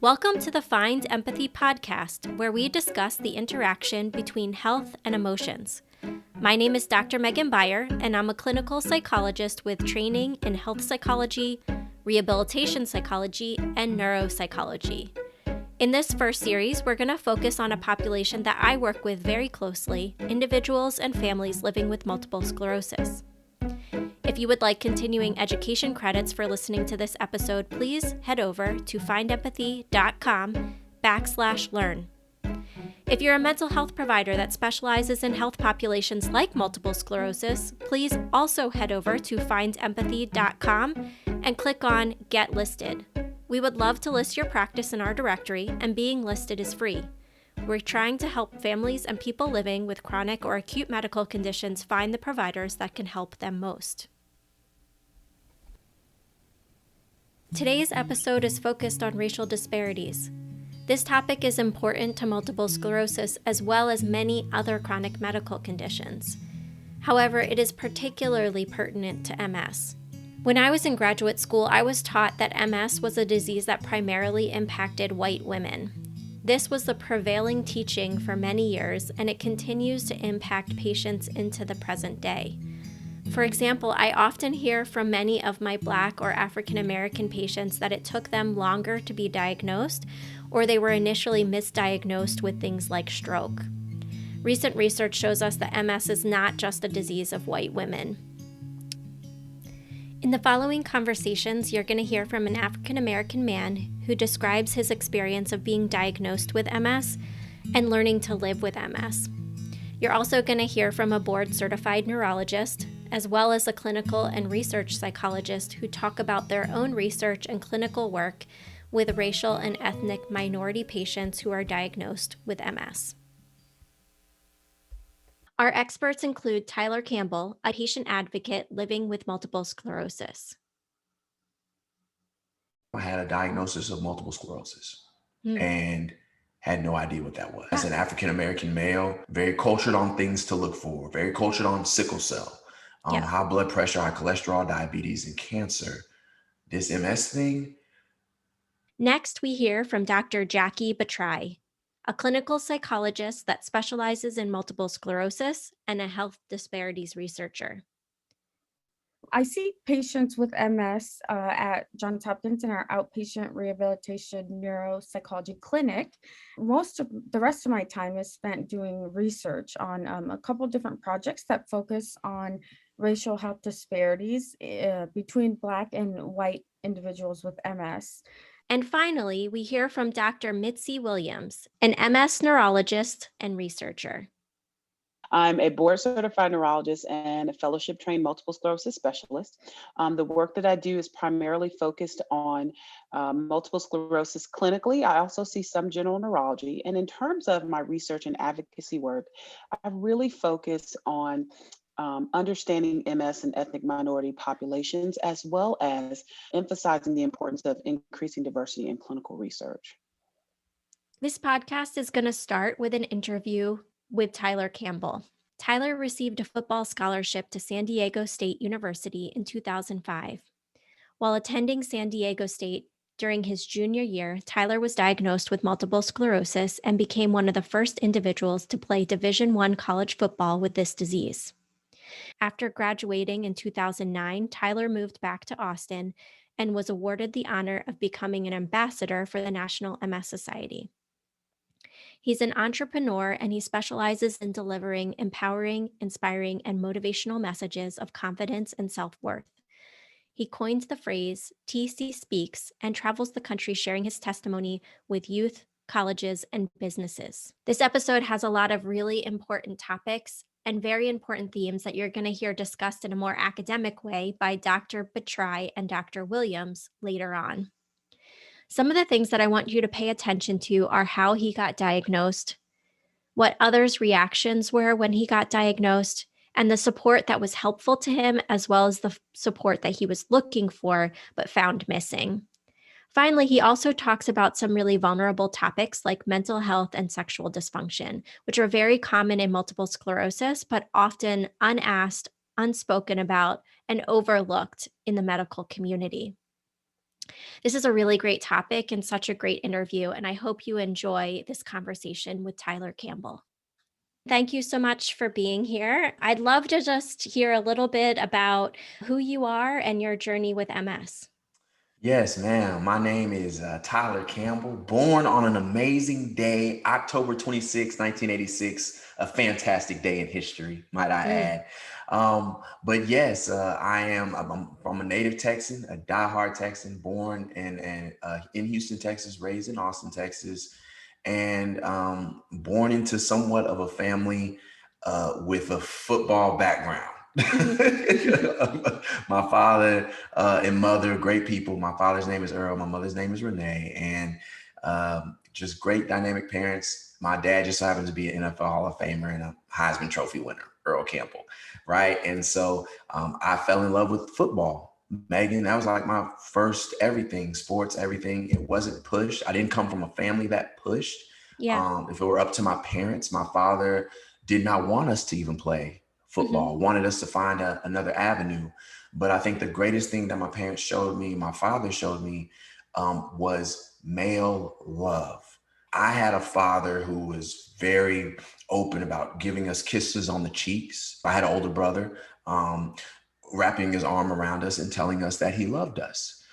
Welcome to the Find Empathy podcast, where we discuss the interaction between health and emotions. My name is Dr. Megan Beyer, and I'm a clinical psychologist with training in health psychology, rehabilitation psychology, and neuropsychology. In this first series, we're going to focus on a population that I work with very closely, individuals and families living with multiple sclerosis. If you would like continuing education credits for listening to this episode, please head over to findempathy.com/learn. If you're a mental health provider that specializes in health populations like multiple sclerosis, please also head over to findempathy.com and click on Get Listed. We would love to list your practice in our directory, and being listed is free. We're trying to help families and people living with chronic or acute medical conditions find the providers that can help them most. Today's episode is focused on racial disparities. This topic is important to multiple sclerosis as well as many other chronic medical conditions. However, it is particularly pertinent to MS. When I was in graduate school, I was taught that MS was a disease that primarily impacted white women. This was the prevailing teaching for many years, and it continues to impact patients into the present day. For example, I often hear from many of my Black or African American patients that it took them longer to be diagnosed, or they were initially misdiagnosed with things like stroke. Recent research shows us that MS is not just a disease of white women. In the following conversations, you're going to hear from an African American man who describes his experience of being diagnosed with MS and learning to live with MS. You're also going to hear from a board-certified neurologist, as well as a clinical and research psychologist who talk about their own research and clinical work with racial and ethnic minority patients who are diagnosed with MS. Our experts include Tyler Campbell, a patient advocate living with multiple sclerosis. I had a diagnosis of multiple sclerosis and had no idea what that was. As an African-American male, very cultured on things to look for, very cultured on sickle cell, high blood pressure, high cholesterol, diabetes, and cancer. This MS thing. Next, we hear from Dr. Jackie Bhattarai, a clinical psychologist that specializes in multiple sclerosis and a health disparities researcher. I see patients with MS at Johns Hopkins in our outpatient rehabilitation neuropsychology clinic. The rest of my time is spent doing research on a couple different projects that focus on racial health disparities between Black and white individuals with MS. And finally, we hear from Dr. Mitzi Williams, an MS neurologist and researcher. I'm a board-certified neurologist and a fellowship-trained multiple sclerosis specialist. The work that I do is primarily focused on multiple sclerosis clinically. I also see some general neurology. And in terms of my research and advocacy work, I really focus on understanding MS and ethnic minority populations, as well as emphasizing the importance of increasing diversity in clinical research. This podcast is going to start with an interview with Tyler Campbell. Tyler received a football scholarship to San Diego State University in 2005. While attending San Diego State during his junior year, Tyler was diagnosed with multiple sclerosis and became one of the first individuals to play Division I college football with this disease. After graduating in 2009, Tyler moved back to Austin and was awarded the honor of becoming an ambassador for the National MS Society. He's an entrepreneur, and he specializes in delivering empowering, inspiring, and motivational messages of confidence and self-worth. He coined the phrase TC Speaks and travels the country sharing his testimony with youth, colleges, and businesses. This episode has a lot of really important topics and very important themes that you're going to hear discussed in a more academic way by Dr. Bhattarai and Dr. Williams later on. Some of the things that I want you to pay attention to are how he got diagnosed, what others' reactions were when he got diagnosed, and the support that was helpful to him, as well as the support that he was looking for but found missing. Finally, he also talks about some really vulnerable topics like mental health and sexual dysfunction, which are very common in multiple sclerosis, but often unasked, unspoken about, and overlooked in the medical community. This is a really great topic and such a great interview, and I hope you enjoy this conversation with Tyler Campbell. Thank you so much for being here. I'd love to just hear a little bit about who you are and your journey with MS. Yes, ma'am. My name is Tyler Campbell, born on an amazing day, October 26, 1986, a fantastic day in history, might I add. But yes, I'm a native Texan, a diehard Texan, born in Houston, Texas, raised in Austin, Texas, and born into somewhat of a family with a football background. My father and mother, great people. My father's name is Earl. My mother's name is Renee, and just great dynamic parents. My dad just happens to be an NFL Hall of Famer and a Heisman Trophy winner, Earl Campbell, right? And so I fell in love with football. Megan, that was like my first everything, sports, everything. It wasn't pushed. I didn't come from a family that pushed. Yeah. If it were up to my parents, my father did not want us to even play football, wanted us to find another avenue. But I think the greatest thing that my parents showed me, my father showed me, was male love. I had a father who was very open about giving us kisses on the cheeks. I had an older brother, wrapping his arm around us and telling us that he loved us.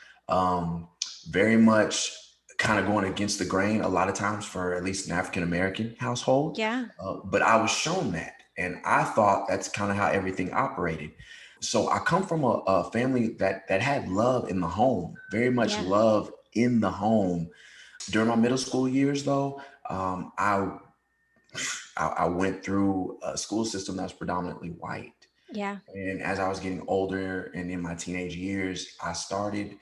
Very much kind of going against the grain a lot of times for at least an African-American household. Yeah. But I was shown that. And I thought that's kind of how everything operated. So I come from a family that had love in the home, very much love in the home. During my middle school years, though, I went through a school system that was predominantly white. Yeah. And as I was getting older and in my teenage years, I started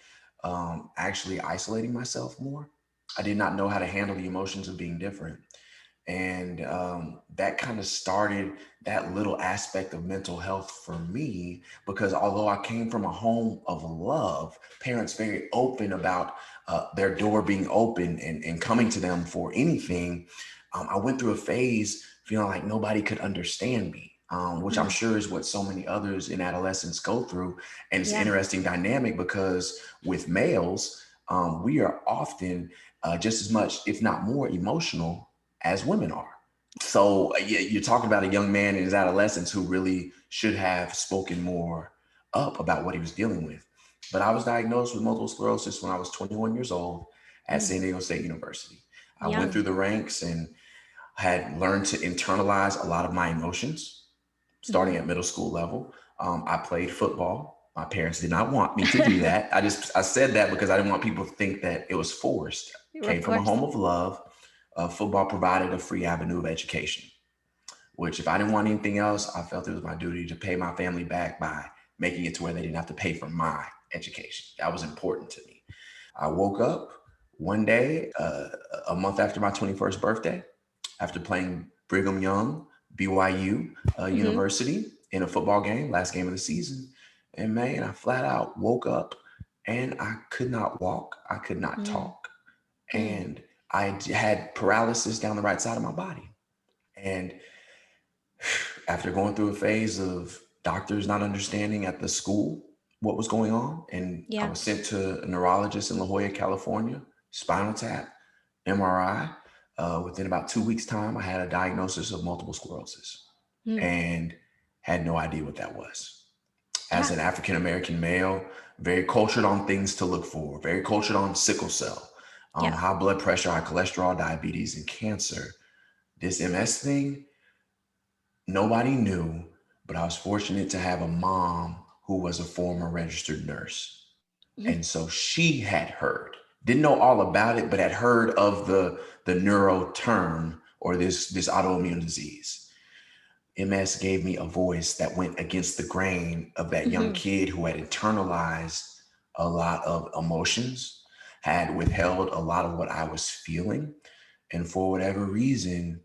actually isolating myself more. I did not know how to handle the emotions of being different. And that kind of started that little aspect of mental health for me, because although I came from a home of love, parents very open about their door being open and coming to them for anything, I went through a phase feeling like nobody could understand me, which I'm sure is what so many others in adolescence go through. And it's an interesting dynamic because with males, we are often just as much, if not more, emotional as women are. So you're talking about a young man in his adolescence who really should have spoken more up about what he was dealing with. But I was diagnosed with multiple sclerosis when I was 21 years old at San Diego State University. I went through the ranks and had learned to internalize a lot of my emotions, starting at middle school level. I played football. My parents did not want me to do that. I said that because I didn't want people to think that it was forced. Came from a home of love. Football provided a free avenue of education, which if I didn't want anything else, I felt it was my duty to pay my family back by making it to where they didn't have to pay for my education. That was important to me. I woke up one day, a month after my 21st birthday, after playing Brigham Young, BYU University in a football game, last game of the season. And man, I flat out woke up and I could not walk. I could not talk. And I had paralysis down the right side of my body. And after going through a phase of doctors not understanding at the school what was going on, and I was sent to a neurologist in La Jolla, California, spinal tap, MRI. Within about 2 weeks' time, I had a diagnosis of multiple sclerosis and had no idea what that was. As an African-American male, very cultured on things to look for, very cultured on sickle cell. High blood pressure, high cholesterol, diabetes, and cancer. This MS thing, nobody knew, but I was fortunate to have a mom who was a former registered nurse. And so she had heard, didn't know all about it, but had heard of the neuro term or this autoimmune disease. MS gave me a voice that went against the grain of that young kid who had internalized a lot of emotions, had withheld a lot of what I was feeling. And for whatever reason,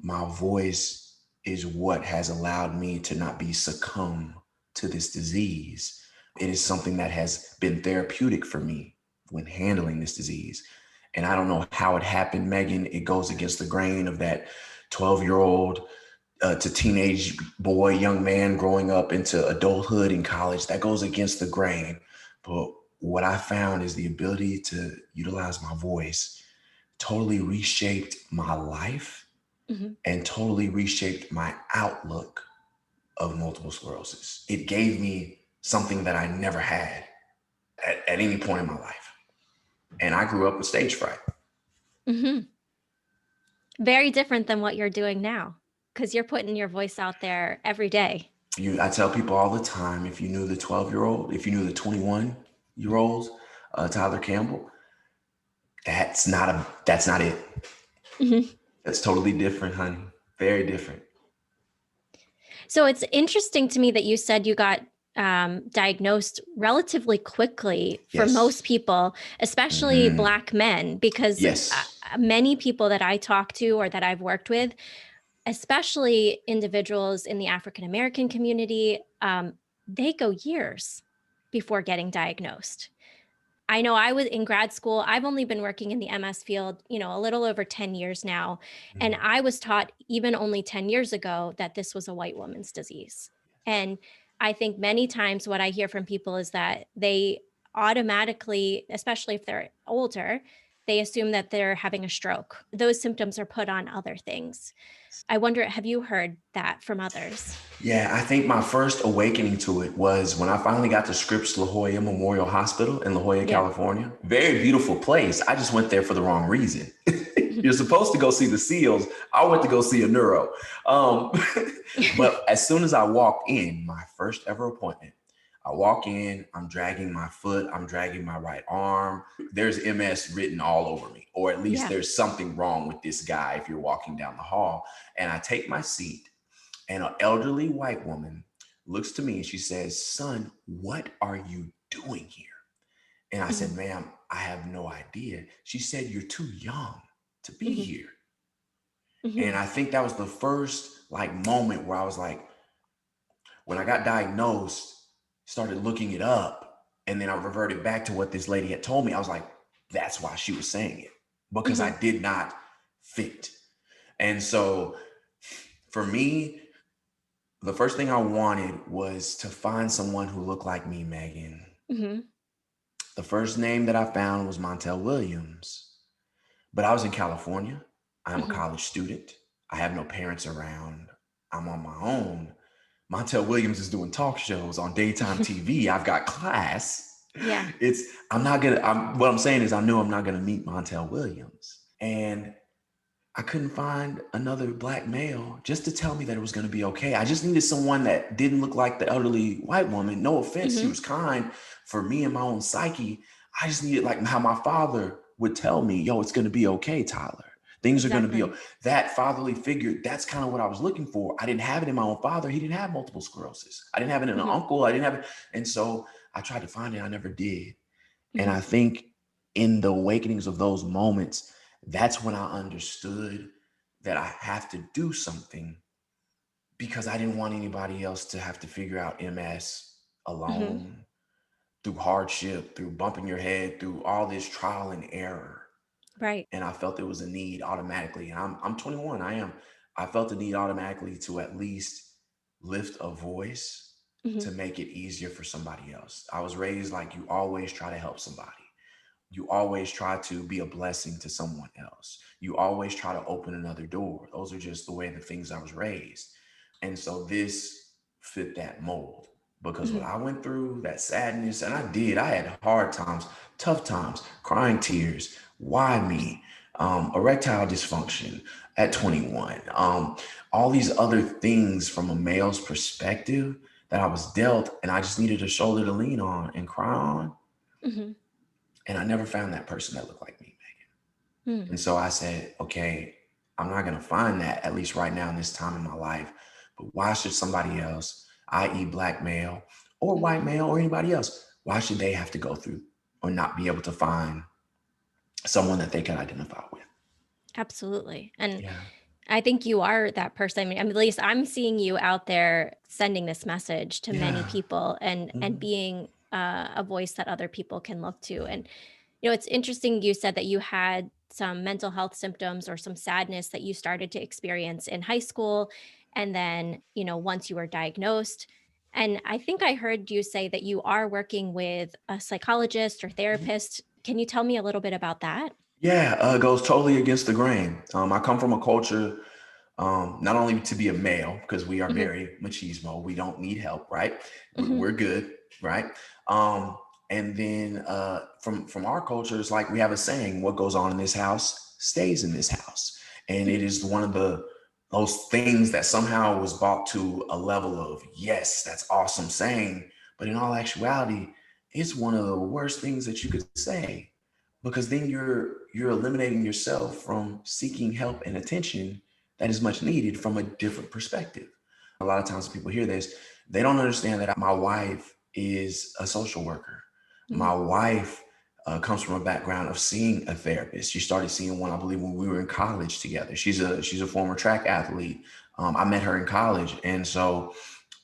my voice is what has allowed me to not be succumb to this disease. It is something that has been therapeutic for me when handling this disease. And I don't know how it happened, Megan. It goes against the grain of that 12-year-old to teenage boy, young man growing up into adulthood and college. That goes against the grain. But what I found is the ability to utilize my voice totally reshaped my life and totally reshaped my outlook of multiple sclerosis. It gave me something that I never had at any point in my life. And I grew up with stage fright. Very different than what you're doing now, because you're putting your voice out there every day. I tell people all the time, if you knew the 12-year-old, if you knew the 21-year-old, Tyler Campbell, that's not it. That's totally different, honey. Very different. So it's interesting to me that you said you got diagnosed relatively quickly for most people, especially Black men, because many people that I talk to or that I've worked with, especially individuals in the African-American community, they go years before getting diagnosed. I know I was in grad school. I've only been working in the MS field, a little over 10 years now. And I was taught even only 10 years ago that this was a white woman's disease. And I think many times what I hear from people is that they automatically, especially if they're older, they assume that they're having a stroke. Those symptoms are put on other things. I wonder, have you heard that from others? Yeah, I think my first awakening to it was when I finally got to Scripps La Jolla Memorial Hospital in La Jolla, California. Very beautiful place. I just went there for the wrong reason. You're supposed to go see the SEALs. I went to go see a neuro. But as soon as I walked in, my first ever appointment, I walk in, I'm dragging my foot, I'm dragging my right arm. There's MS written all over me, or at least there's something wrong with this guy if you're walking down the hall. And I take my seat, and an elderly white woman looks to me and she says, "Son, what are you doing here?" And I said, "Ma'am, I have no idea." She said, "You're too young to be here." And I think that was the first moment where I was like, when I got diagnosed, started looking it up, and then I reverted back to what this lady had told me. I was like, that's why she was saying it, because I did not fit. And so for me, the first thing I wanted was to find someone who looked like me, Megan. The first name that I found was Mitzi Williams, but I was in California. I'm a college student. I have no parents around. I'm on my own. Mitzi Williams is doing talk shows on daytime TV. I've got class. Yeah. What I'm saying is I knew I'm not going to meet Mitzi Williams. And I couldn't find another Black male just to tell me that it was going to be okay. I just needed someone that didn't look like the elderly white woman. No offense. She was kind. For me and my own psyche, I just needed how my father would tell me, "Yo, it's going to be okay, Tyler. Things are going to be okay." That fatherly figure, that's kind of what I was looking for. I didn't have it in my own father. He didn't have multiple sclerosis. I didn't have it in an uncle. I didn't have it. And so I tried to find it. I never did. And I think in the awakenings of those moments, that's when I understood that I have to do something, because I didn't want anybody else to have to figure out MS alone, through hardship, through bumping your head, through all this trial and error. Right. And I felt there was a need automatically. And I'm 21. I felt the need automatically to at least lift a voice to make it easier for somebody else. I was raised like you always try to help somebody. You always try to be a blessing to someone else. You always try to open another door. Those are just the way the things I was raised. And so this fit that mold, because what I went through, that sadness, and I had hard times, tough times, crying tears. Why me? Erectile dysfunction at 21. All these other things from a male's perspective that I was dealt, and I just needed a shoulder to lean on and cry on. And I never found that person that looked like me, Megan. And so I said, okay, I'm not going to find that, at least right now in this time in my life. But why should somebody else, i.e. Black male or white male or anybody else, why should they have to go through or not be able to find someone that they can identify with? Absolutely. And I think you are that person. I mean, at least I'm seeing you out there sending this message to many people and being a voice that other people can look to. And, it's interesting you said that you had some mental health symptoms or some sadness that you started to experience in high school. And then, once you were diagnosed, And I think I heard you say that you are working with a psychologist or therapist. Can you tell me a little bit about that? Yeah, it goes totally against the grain. I come from a culture, not only to be a male, because we are Hmm. very machismo, we don't need help, right? Hmm. We're good, right? Um, and then from our culture, it's like we have a saying: "What goes on in this house stays in this house," and it is one of those things that somehow was brought to a level of, yes, that's awesome saying, but in all actuality, it's one of the worst things that you could say, because then you're eliminating yourself from seeking help and attention that is much needed from a different perspective. A lot of times people hear this, they don't understand that my wife is a social worker. My wife comes from a background of seeing a therapist. She started seeing one, I believe, when we were in college together. She's a former track athlete. I met her in college, and so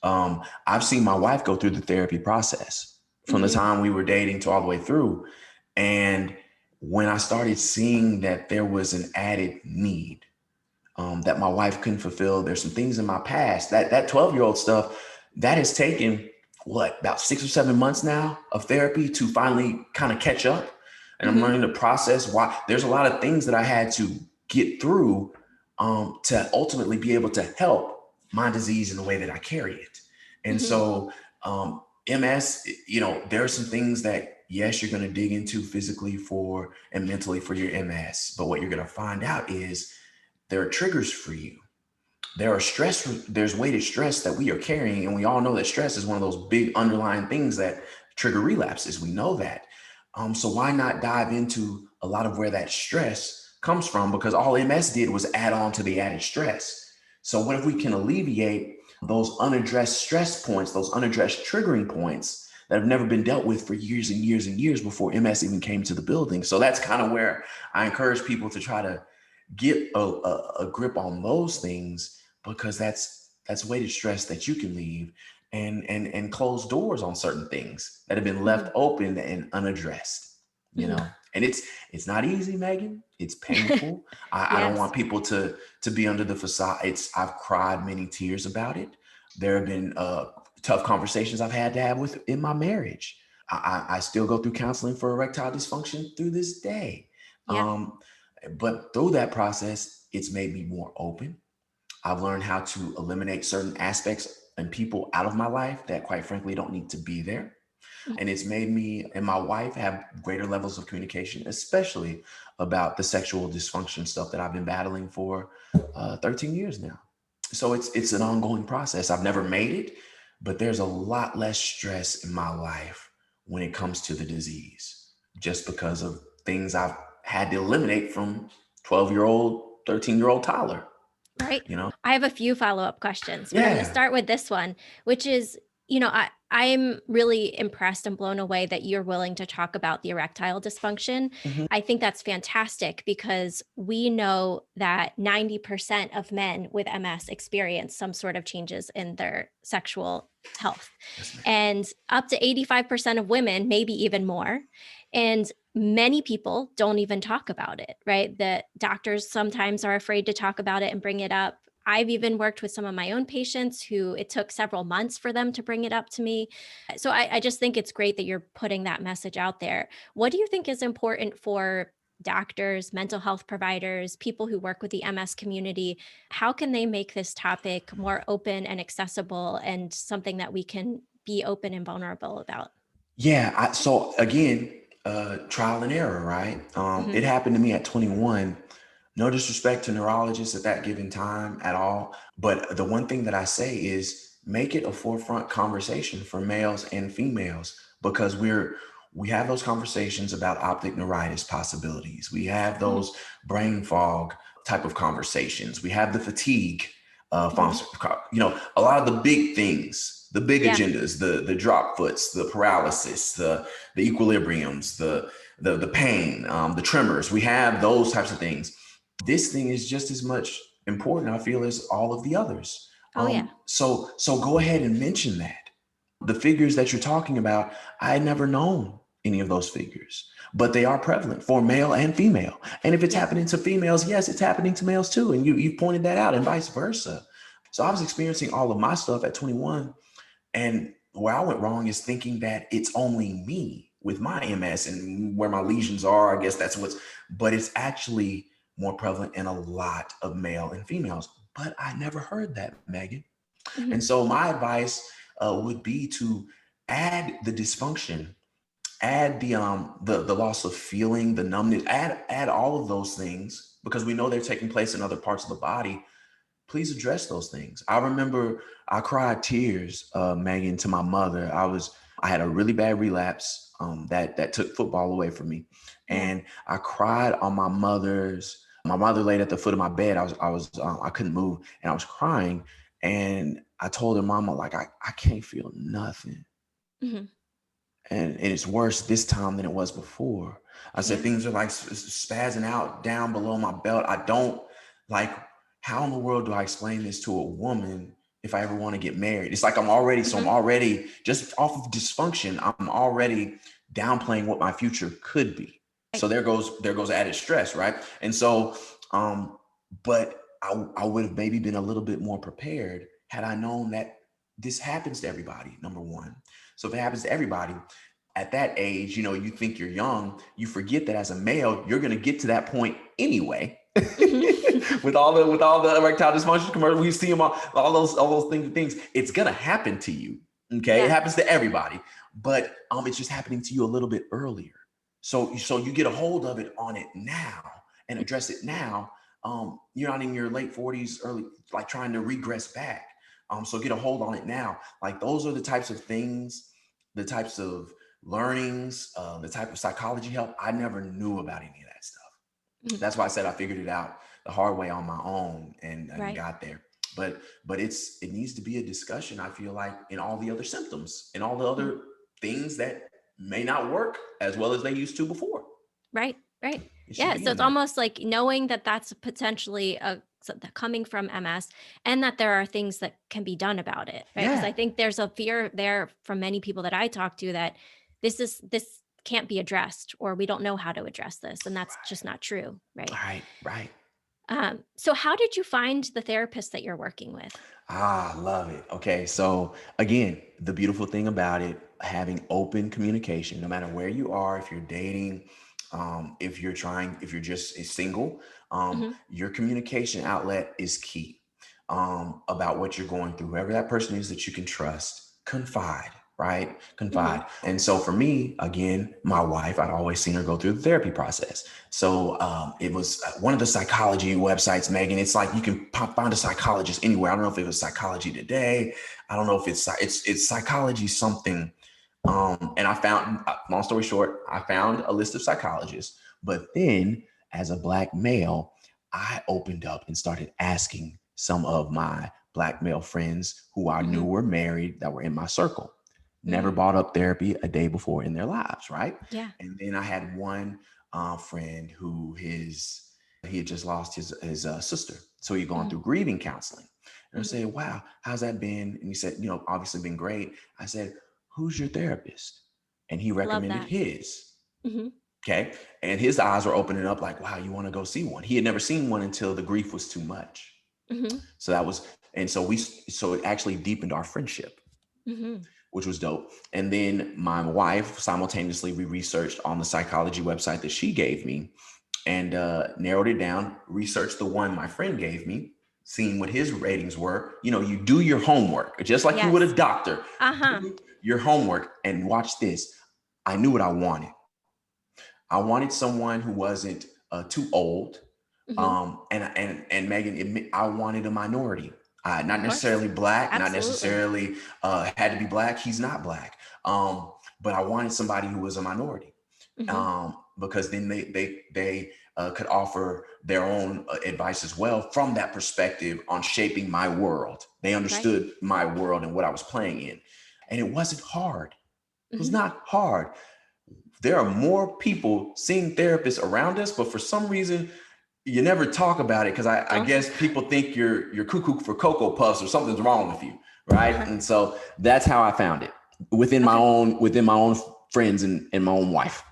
I've seen my wife go through the therapy process from the time we were dating to all the way through. And when I started seeing that there was an added need that my wife couldn't fulfill, there's some things in my past that 12-year-old stuff that has taken about 6 or 7 months now of therapy to finally kind of catch up. And I'm learning the process. Why there's a lot of things that I had to get through to ultimately be able to help my disease in the way that I carry it. And so MS, there are some things that, yes, you're going to dig into physically for and mentally for your MS. But what you're going to find out is there are triggers for you. There's weighted stress that we are carrying. And we all know that stress is one of those big underlying things that trigger relapses. We know that. So why not dive into a lot of where that stress comes from? Because all MS did was add on to the added stress. So what if we can alleviate those unaddressed stress points, those unaddressed triggering points that have never been dealt with for years and years and years before MS even came to the building? So that's kind of where I encourage people to try to get a grip on those things, because that's weighted stress that you can leave and close doors on certain things that have been left open and unaddressed, and it's not easy, Megan. It's painful. I don't want people to be under the facade. I've cried many tears about it. There have been tough conversations I've had to have in my marriage. I still go through counseling for erectile dysfunction through this day. Yeah. But through that process, it's made me more open. I've learned how to eliminate certain aspects and people out of my life that, quite frankly, don't need to be there. And it's made me and my wife have greater levels of communication, especially about the sexual dysfunction stuff that I've been battling for 13 years now. So it's an ongoing process. I've never made it, but there's a lot less stress in my life when it comes to the disease, just because of things I've had to eliminate from 12-year-old, 13-year-old Tyler. Right. I have a few follow-up questions, but I'm going to Yeah. start with this one, which is, I'm really impressed and blown away that you're willing to talk about the erectile dysfunction. I think that's fantastic, because we know that 90% of men with MS experience some sort of changes in their sexual health, and up to 85% of women, maybe even more. And many people don't even talk about it, right? The doctors sometimes are afraid to talk about it and bring it up. I've even worked with some of my own patients who it took several months for them to bring it up to me. So I just think it's great that you're putting that message out there. What do you think is important for doctors, mental health providers, people who work with the MS community? How can they make this topic more open and accessible, and something that we can be open and vulnerable about? Yeah. So again, trial and error, right? It happened to me at 21. No disrespect to neurologists at that given time at all. But the one thing that I say is make it a forefront conversation for males and females, because we have those conversations about optic neuritis possibilities. We have those brain fog type of conversations. We have the fatigue, a lot of the big things, the big agendas, the drop foots, the paralysis, the equilibriums, the pain, the tremors. We have those types of things. This thing is just as much important, I feel, as all of the others. So go ahead and mention that. The figures that you're talking about, I had never known any of those figures, but they are prevalent for male and female. And if it's happening to females, yes, it's happening to males too. And you pointed that out, and vice versa. So I was experiencing all of my stuff at 21. And where I went wrong is thinking that it's only me with my MS and where my lesions are. I guess but it's actually more prevalent in a lot of male and females. But I never heard that, Megan. Mhm. And so my advice would be to add the dysfunction, add the loss of feeling, the numbness, add all of those things, because we know they're taking place in other parts of the body. Please address those things. I remember I cried tears, Megan, to my mother. I had a really bad relapse that took football away from me, and I cried on my mother laid at the foot of my bed. I couldn't move, and I was crying, and I told her, Mama, like I can't feel nothing. Mm-hmm. And it's worse this time than it was before. I said, things are like spazzing out down below my belt. I don't like, how in the world do I explain this to a woman if I ever want to get married? It's like I'm already just off of dysfunction, I'm already downplaying what my future could be. So there goes added stress, right? And so, but I would have maybe been a little bit more prepared had I known that this happens to everybody, number one. So if it happens to everybody at that age, you think you're young, you forget that as a male, you're going to get to that point anyway. with all the erectile dysfunction commercials, we see them all those things. It's going to happen to you. Okay. It happens to everybody, but it's just happening to you a little bit earlier. So you get a hold of it on it now and address it now. You're not in your late 40s, early, like trying to regress back. So get a hold on it now. Like those are the types of things, the types of learnings, the type of psychology help. I never knew about any of that stuff. Mm-hmm. That's why I said I figured it out the hard way on my own and got there. But it needs to be a discussion, I feel like, in all the other symptoms and all the other things that may not work as well as they used to before. Right. Yeah. So it's almost like knowing that that's potentially coming from MS and that there are things that can be done about it. Right. Because I think there's a fear there from many people that I talk to that this can't be addressed, or we don't know how to address this. And that's just not true. Right. Right. So how did you find the therapist that you're working with? Love it. Okay. So again, the beautiful thing about it, having open communication, no matter where you are, if you're dating, if you're just a single, your communication outlet is key, about what you're going through. Whoever that person is that you can trust, confide. Right? Confide. Mm-hmm. And so for me, again, my wife, I'd always seen her go through the therapy process. So it was one of the psychology websites, Megan. It's like you can find a psychologist anywhere. I don't know if it was Psychology Today. I don't know if it's Psychology something. And I found, long story short, I found a list of psychologists. But then as a Black male, I opened up and started asking some of my Black male friends who I knew were married that were in my circle. Never brought up therapy a day before in their lives, right? Yeah. And then I had one friend who he had just lost his sister. So he'd gone through grieving counseling. And I said, wow, how's that been? And he said, obviously been great. I said, who's your therapist? And he recommended his. Mm-hmm. Okay. And his eyes were opening up like, wow, you want to go see one? He had never seen one until the grief was too much. Mm-hmm. So it actually deepened our friendship. Mm-hmm. Which was dope. And then my wife, simultaneously, we researched on the psychology website that she gave me and narrowed it down, researched the one my friend gave me, seeing what his ratings were. You do your homework, just like you would a doctor. Do your homework and watch this. I knew what I wanted. I wanted someone who wasn't too old. And Megan, I wanted a minority. Not necessarily Black, not necessarily had to be Black. He's not Black. But I wanted somebody who was a minority, because then they could offer their own advice as well from that perspective on shaping my world. They understood my world and what I was playing in. And it wasn't hard. It was not hard. There are more people seeing therapists around us, but for some reason, you never talk about it because I guess people think you're cuckoo for Cocoa Puffs or something's wrong with you, right? And so that's how I found it within my own friends and my own wife.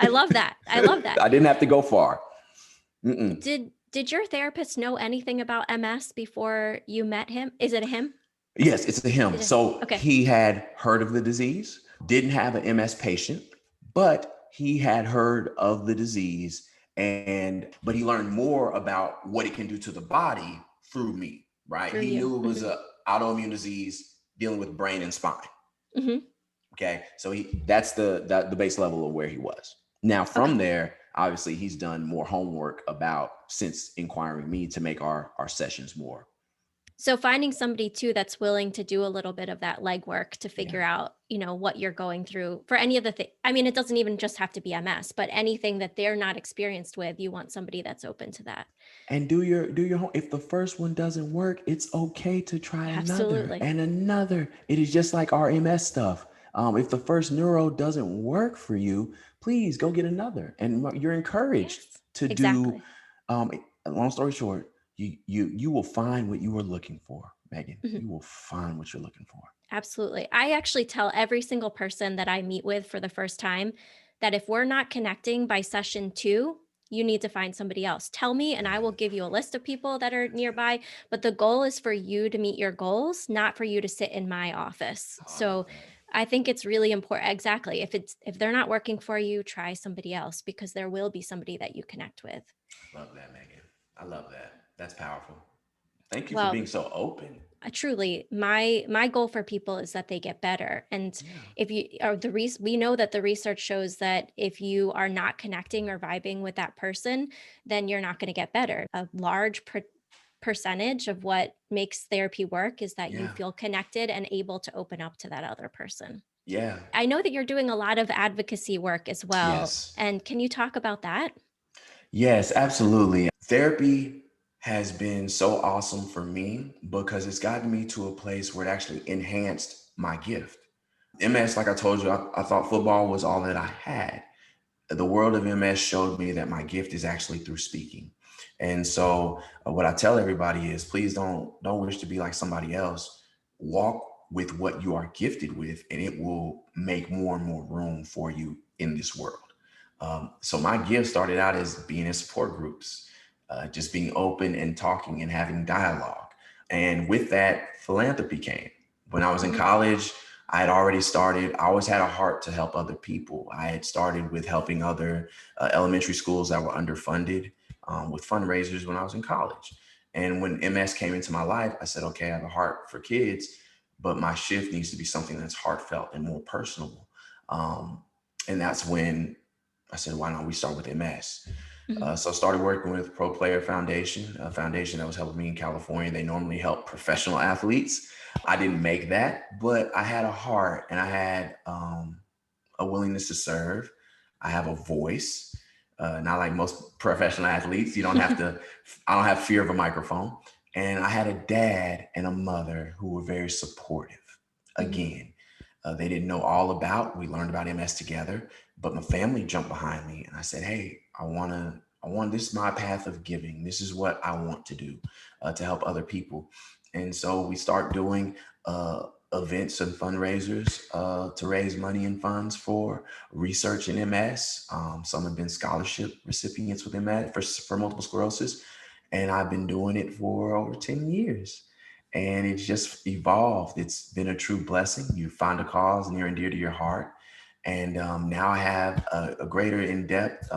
I love that. I didn't have to go far. Did your therapist know anything about MS before you met him? Is it him? Yes, it's a him. So okay. he had heard of the disease, didn't have an MS patient, but he had heard of the disease, but he learned more about what it can do to the body through me, right? Through he you. knew it was an autoimmune disease dealing with brain and spine. Okay, so that's the base level of where he was. Now from there, obviously he's done more homework since inquiring me to make our sessions more. So finding somebody too that's willing to do a little bit of that legwork to figure out, what you're going through for any of the things. I mean, it doesn't even just have to be MS, but anything that they're not experienced with, you want somebody that's open to that. And do your home. If the first one doesn't work, it's okay to try another and another. It is just like our MS stuff. If the first neuro doesn't work for you, please go get another. And you're encouraged to do. Long story short, you will find what you were looking for, Megan. You will find what you're looking for. Absolutely. I actually tell every single person that I meet with for the first time that if we're not connecting by session 2, you need to find somebody else. Tell me, and I will give you a list of people that are nearby. But the goal is for you to meet your goals, not for you to sit in my office. So I think it's really important. Exactly. If they're not working for you, try somebody else, because there will be somebody that you connect with. Love that, Megan. I love that. That's powerful. Thank you for being so open. Truly, my goal for people is that they get better. And if you are we know that the research shows that if you are not connecting or vibing with that person, then you're not going to get better. A large percentage of what makes therapy work is that you feel connected and able to open up to that other person. Yeah. I know that you're doing a lot of advocacy work as well. Yes. And can you talk about that? Yes, absolutely. Therapy has been so awesome for me because it's gotten me to a place where it actually enhanced my gift. MS, like I told you, I thought football was all that I had. The world of MS showed me that my gift is actually through speaking. And so what I tell everybody is, please don't wish to be like somebody else. Walk with what you are gifted with, and it will make more and more room for you in this world. So my gift started out as being in support groups, just being open and talking and having dialogue. And with that, philanthropy came. When I was in college, I had already started. I always had a heart to help other people. I had started with helping other elementary schools that were underfunded with fundraisers when I was in college. And when MS came into my life, I said, okay, I have a heart for kids, but my shift needs to be something that's heartfelt and more personable. And that's when I said, why don't we start with MS? So I started working with Pro Player Foundation, a foundation that was helping me in California. They normally help professional athletes. I didn't make that, but I had a heart and I had a willingness to serve. I have a voice, not like most professional athletes. You don't have to, I don't have fear of a microphone. And I had a dad and a mother who were very supportive. Again, they didn't know all about, we learned about MS together, but my family jumped behind me and I said, hey, this is my path of giving. This is what I want to do to help other people. And so we start doing events and fundraisers to raise money and funds for research in MS. Some have been scholarship recipients with MS for multiple sclerosis. And I've been doing it for over 10 years. And it's just evolved. It's been a true blessing. You find a cause near and dear to your heart. And now I have a greater in-depth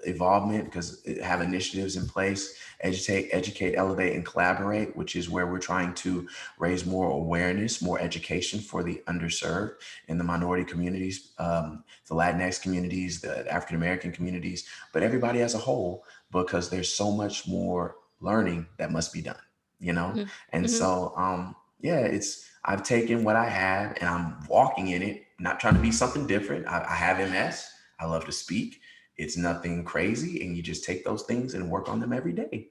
involvement because I have initiatives in place, educate, elevate, and collaborate, which is where we're trying to raise more awareness, more education for the underserved in the minority communities, the Latinx communities, the African-American communities, but everybody as a whole, because there's so much more learning that must be done, And so, I've taken what I have and I'm walking in it, not trying to be something different. I have MS. I love to speak. It's nothing crazy. And you just take those things and work on them every day.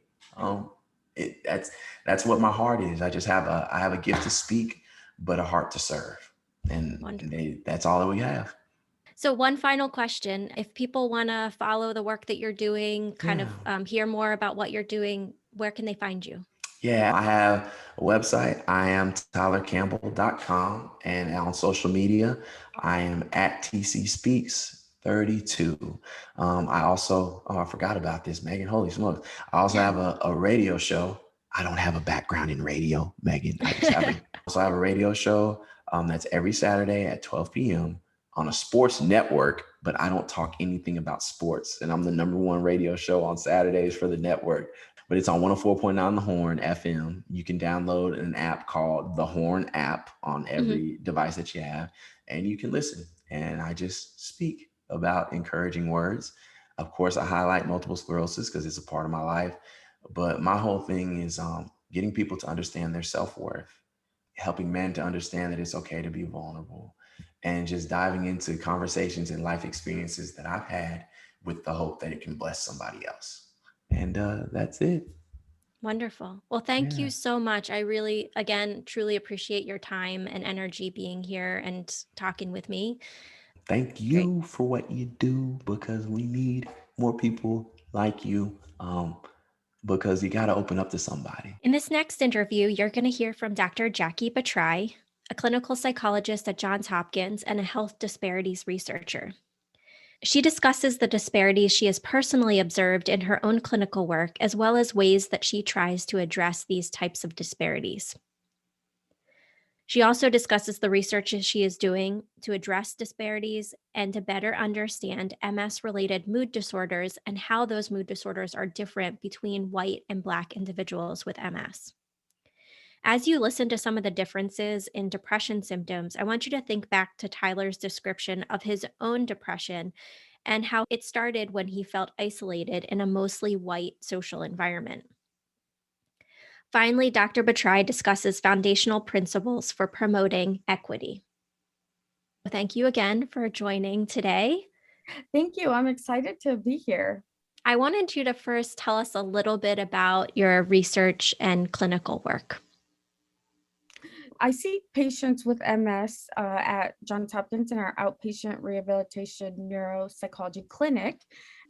That's what my heart is. I have a gift to speak, but a heart to serve. And that's all that we have. So one final question, if people want to follow the work that you're doing, kind of hear more about what you're doing, where can they find you? Yeah, I have a website. I am tylercampbell.com. And on social media, I am at TC Speaks 32. I also, I forgot about this, Megan. Holy smokes. I also have a radio show I don't have a background in radio, Megan. I just have I have a radio show that's every Saturday at 12 p.m. on a sports network, but I don't talk anything about sports. And I'm the #1 radio show on Saturdays for the network. But it's on 104.9 The Horn FM. You can download an app called The Horn app on every device that you have, and you can listen. And I just speak about encouraging words. Of course, I highlight multiple sclerosis because it's a part of my life. But my whole thing is getting people to understand their self-worth, helping men to understand that it's okay to be vulnerable, and just diving into conversations and life experiences that I've had with the hope that it can bless somebody else. And that's it. Wonderful. Well, thank you so much. I really, again, truly appreciate your time and energy being here and talking with me. Thank you for what you do, because we need more people like you, because you got to open up to somebody. In this next interview, you're going to hear from Dr. Jackie Bhattarai, a clinical psychologist at Johns Hopkins and a health disparities researcher. She discusses the disparities she has personally observed in her own clinical work, as well as ways that she tries to address these types of disparities. She also discusses the research she is doing to address disparities and to better understand MS-related mood disorders and how those mood disorders are different between white and Black individuals with MS. As you listen to some of the differences in depression symptoms, I want you to think back to Tyler's description of his own depression and how it started when he felt isolated in a mostly white social environment. Finally, Dr. Bhattarai discusses foundational principles for promoting equity. Thank you again for joining today. Thank you. I'm excited to be here. I wanted you to first tell us a little bit about your research and clinical work. I see patients with MS at Johns Hopkins in our outpatient rehabilitation neuropsychology clinic.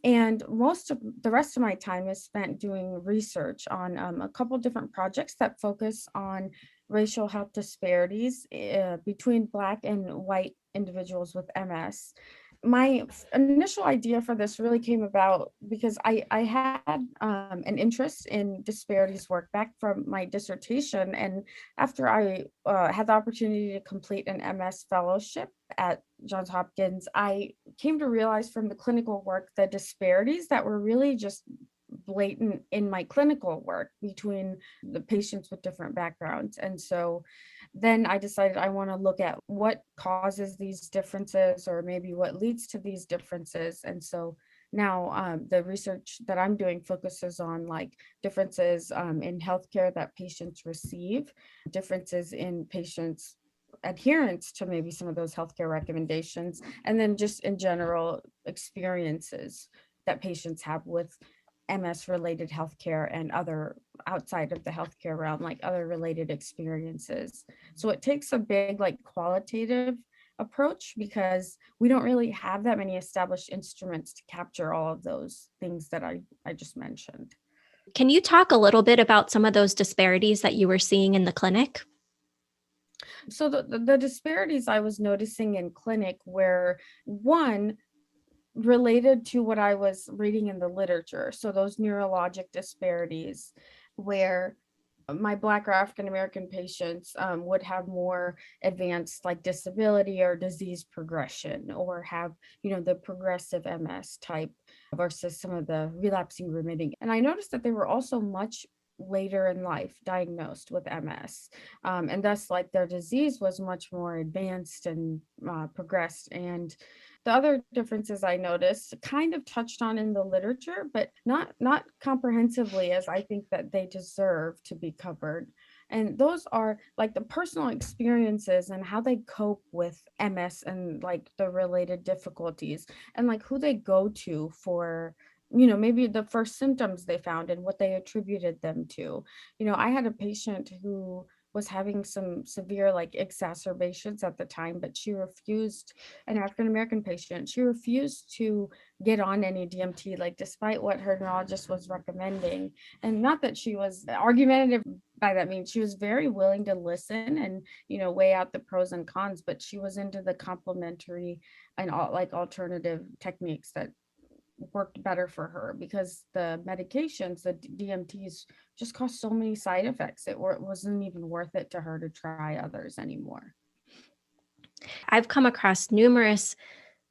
And most of the rest of my time is spent doing research on a couple different projects that focus on racial health disparities between Black and white individuals with MS. My initial idea for this really came about because I had an interest in disparities work back from my dissertation. And after I had the opportunity to complete an MS fellowship at Johns Hopkins, I came to realize from the clinical work the disparities that were really just blatant in my clinical work between the patients with different backgrounds. And so then I decided I want to look at what causes these differences, or maybe what leads to these differences. And so now the research that I'm doing focuses on like differences in healthcare that patients receive, differences in patients' adherence to maybe some of those healthcare recommendations, and then just in general experiences that patients have with MS-related healthcare and other outside of the healthcare realm, like other related experiences. So it takes a big like qualitative approach because we don't really have that many established instruments to capture all of those things that I just mentioned. Can you talk a little bit about some of those disparities that you were seeing in the clinic? So the disparities I was noticing in clinic were, one, related to what I was reading in the literature. So those neurologic disparities where my Black or African American patients would have more advanced like disability or disease progression, or have, the progressive MS type versus some of the relapsing remitting. And I noticed that they were also much later in life diagnosed with MS. And thus like their disease was much more advanced and progressed. And the other differences I noticed kind of touched on in the literature, but not comprehensively as I think that they deserve to be covered. And those are like the personal experiences and how they cope with MS and like the related difficulties, and like who they go to for, maybe the first symptoms they found and what they attributed them to. I had a patient who was having some severe like exacerbations at the time, but she refused, an African American patient, she refused to get on any DMT, like despite what her neurologist was recommending. And not that she was argumentative by that means, she was very willing to listen and, weigh out the pros and cons, but she was into the complementary and all like alternative techniques that worked better for her because the medications, the DMTs, just caused so many side effects. It wasn't even worth it to her to try others anymore. I've come across numerous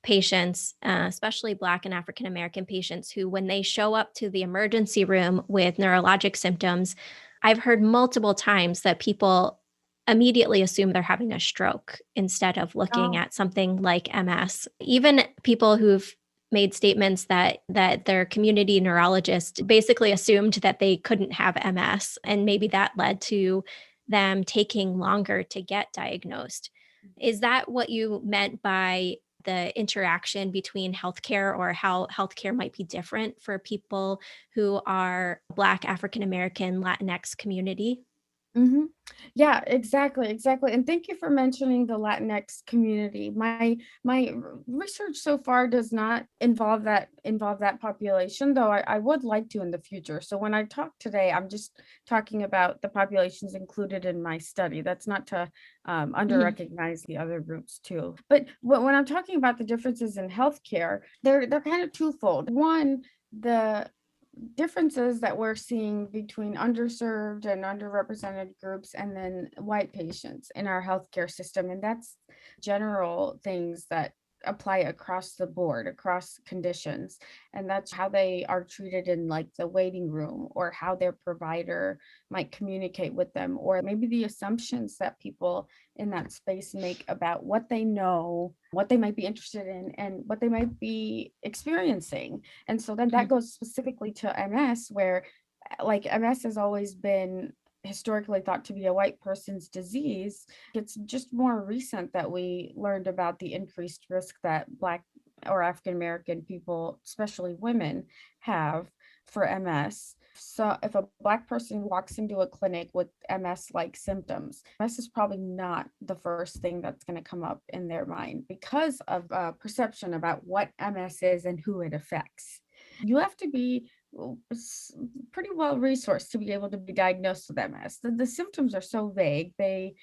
patients, especially Black and African American patients, who, when they show up to the emergency room with neurologic symptoms, I've heard multiple times that people immediately assume they're having a stroke instead of looking at something like MS. Even people who've made statements that their community neurologist basically assumed that they couldn't have MS, and maybe that led to them taking longer to get diagnosed. Is that what you meant by the interaction between healthcare, or how healthcare might be different for people who are Black, African American, Latinx community? Mm-hmm. Yeah, exactly. And thank you for mentioning the Latinx community. My research so far does not involve that population, though I would like to in the future. So when I talk today, I'm just talking about the populations included in my study. That's not to under-recognize the other groups too. But when I'm talking about the differences in healthcare, they're kind of twofold. One, the differences that we're seeing between underserved and underrepresented groups and then white patients in our healthcare system. And that's general things that apply across the board, across conditions. And that's how they are treated in like the waiting room, or how their provider might communicate with them, or maybe the assumptions that people in that space make about what they know, what they might be interested in, and what they might be experiencing. And so then that goes specifically to MS, where like MS has always been historically thought to be a white person's disease. It's just more recent that we learned about the increased risk that Black or African American people, especially women, have for MS. So if a Black person walks into a clinic with MS-like symptoms, MS is probably not the first thing that's going to come up in their mind because of perception about what MS is and who it affects. You have to be pretty well resourced to be able to be diagnosed with MS. The symptoms are so vague. They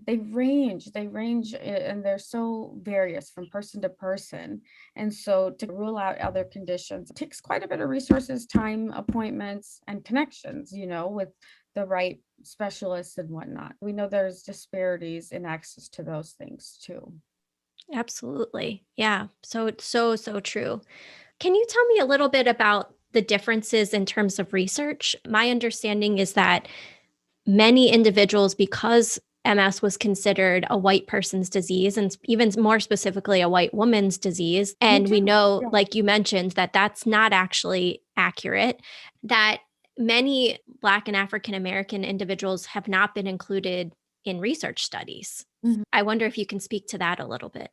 range, and they're so various from person to person. And so to rule out other conditions, it takes quite a bit of resources, time, appointments, and connections, with the right specialists and whatnot. We know there's disparities in access to those things too. Absolutely. Yeah. So true. Can you tell me a little bit about the differences in terms of research? My understanding is that many individuals, because MS was considered a white person's disease, and even more specifically a white woman's disease, and we know, like you mentioned, that that's not actually accurate, that many Black and African American individuals have not been included in research studies. Mhm. I wonder if you can speak to that a little bit.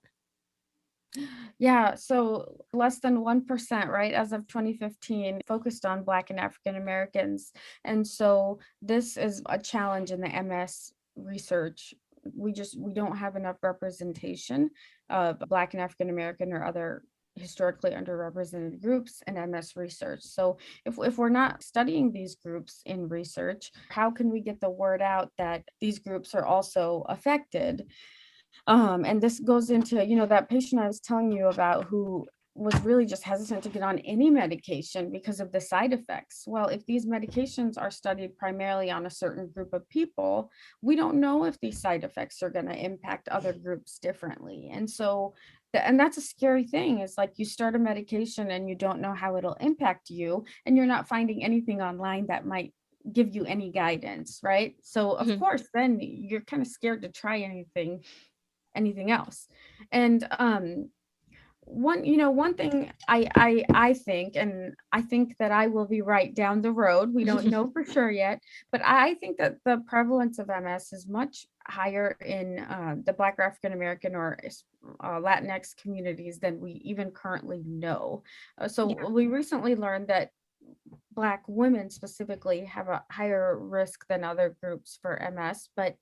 Yeah, so less than 1%, right, as of 2015, focused on Black and African Americans. And so this is a challenge in the MS research. We don't have enough representation of Black and African American or other historically underrepresented groups in MS research. So if we're not studying these groups in research, how can we get the word out that these groups are also affected? And this goes into, that patient I was telling you about who was really just hesitant to get on any medication because of the side effects. Well, if these medications are studied primarily on a certain group of people, we don't know if these side effects are going to impact other groups differently. And so, and that's a scary thing, is like you start a medication and you don't know how it'll impact you, and you're not finding anything online that might give you any guidance, right? So of course, then you're kind of scared to try anything else. And one thing I think, and I think that I will be right down the road, we don't know for sure yet, but I think that the prevalence of MS is much higher in the Black or African American or Latinx communities than we even currently know. We recently learned that Black women specifically have a higher risk than other groups for MS, but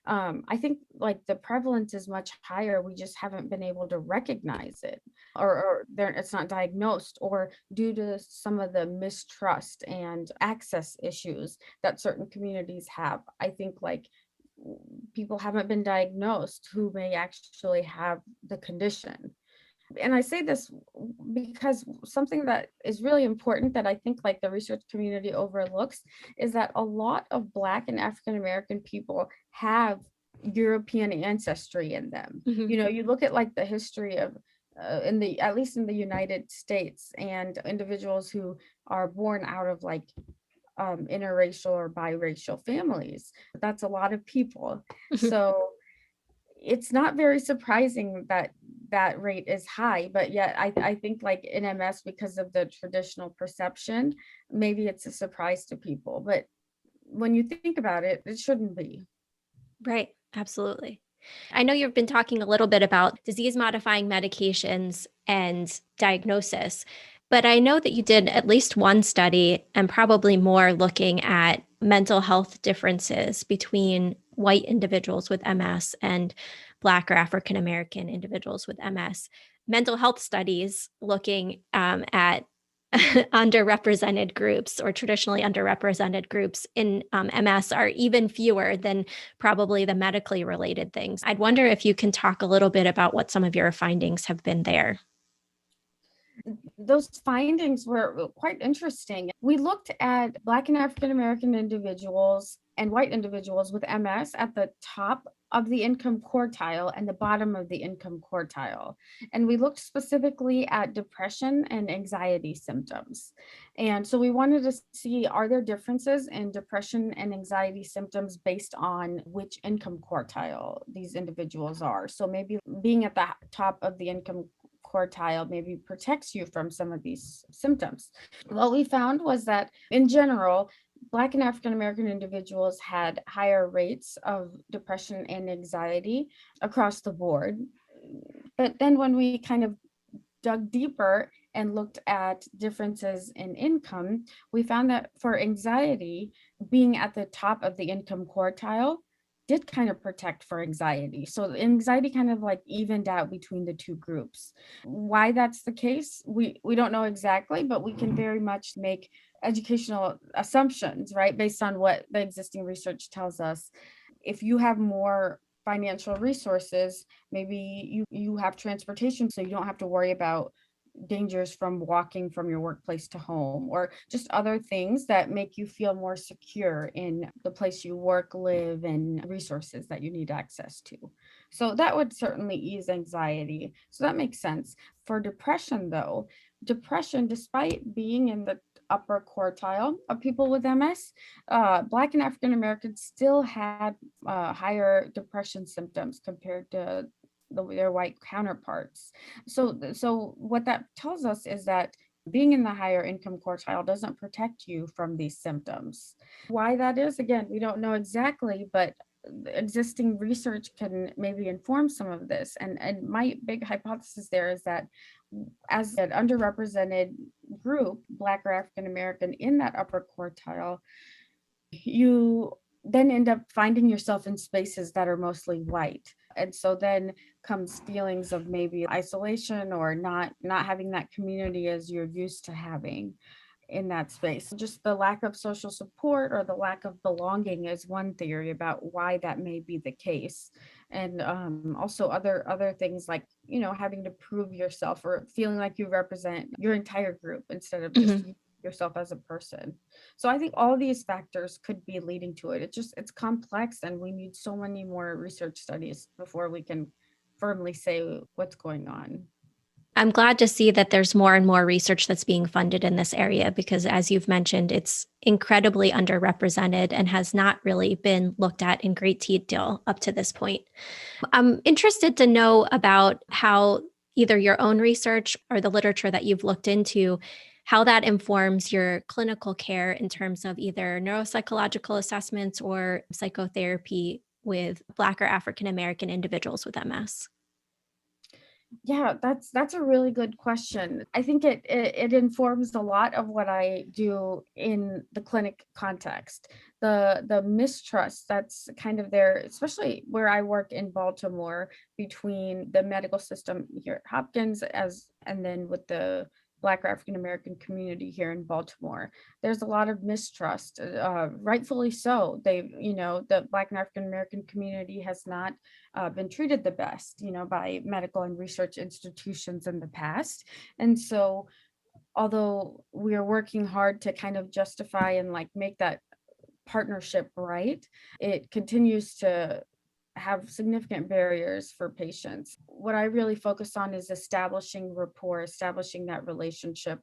I think like the prevalence is much higher. We just haven't been able to recognize it, or it's not diagnosed, or due to some of the mistrust and access issues that certain communities have. I think like people haven't been diagnosed who may actually have the condition. And I say this because something that is really important that I think like the research community overlooks is that a lot of Black and African American people have European ancestry in them. Mhm. You look at like the history of at least in the United States, and individuals who are born out of like interracial or biracial families. That's a lot of people. So it's not very surprising that that rate is high, but yet I think like in MS, because of the traditional perception, maybe it's a surprise to people. But when you think about it, it shouldn't be. Right. Absolutely. I know you've been talking a little bit about disease modifying medications and diagnosis, but I know that you did at least one study and probably more looking at mental health differences between white individuals with MS and Black or African American individuals with MS. Mental health studies looking at underrepresented groups or traditionally underrepresented groups in MS are even fewer than probably the medically related things. I'd wonder if you can talk a little bit about what some of your findings have been there. Those findings were quite interesting. We looked at Black and African American individuals and white individuals with MS at the top of the income quartile and the bottom of the income quartile. And we looked specifically at depression and anxiety symptoms. And so we wanted to see, are there differences in depression and anxiety symptoms based on which income quartile these individuals are? So maybe being at the top of the income quartile maybe protects you from some of these symptoms. What we found was that in general, Black and African American individuals had higher rates of depression and anxiety across the board. But then when we kind of dug deeper and looked at differences in income, we found that for anxiety, being at the top of the income quartile did kind of protect for anxiety. So anxiety kind of like evened out between the two groups. Why that's the case, we don't know exactly, but we can very much make educational assumptions, right? Based on what the existing research tells us. If you have more financial resources, maybe you have transportation, so you don't have to worry about dangers from walking from your workplace to home, or just other things that make you feel more secure in the place you work, live, and resources that you need access to. So that would certainly ease anxiety. So that makes sense. For depression, though, depression, despite being in the upper quartile of people with MS, Black and African Americans still had higher depression symptoms compared to their white counterparts. So what that tells us is that being in the higher income quartile doesn't protect you from these symptoms. Why that is, again, we don't know exactly, but existing research can maybe inform some of this. And my big hypothesis there is that as an underrepresented group, Black or African American in that upper quartile, you then end up finding yourself in spaces that are mostly white. And so then comes feelings of maybe isolation or not having that community as you're used to having in that space. Just the lack of social support or the lack of belonging is one theory about why that may be the case. And also other things like, having to prove yourself or feeling like you represent your entire group instead of just yourself as a person. So I think all these factors could be leading to it. It's complex, and we need so many more research studies before we can firmly say what's going on. I'm glad to see that there's more and more research that's being funded in this area because, as you've mentioned, it's incredibly underrepresented and has not really been looked at in great detail up to this point. I'm interested to know about how either your own research or the literature that you've looked into, how that informs your clinical care in terms of either neuropsychological assessments or psychotherapy with Black or African American individuals with MS. Yeah, that's a really good question. I think it informs a lot of what I do in the clinic context. The mistrust that's kind of there, especially where I work in Baltimore, between the medical system here at Hopkins and then with the Black or African American community here in Baltimore. There's a lot of mistrust, rightfully so. The Black and African American community has not been treated the best, by medical and research institutions in the past. And so, although we are working hard to kind of justify and like make that partnership right, it continues to have significant barriers for patients. What I really focus on is establishing rapport, establishing that relationship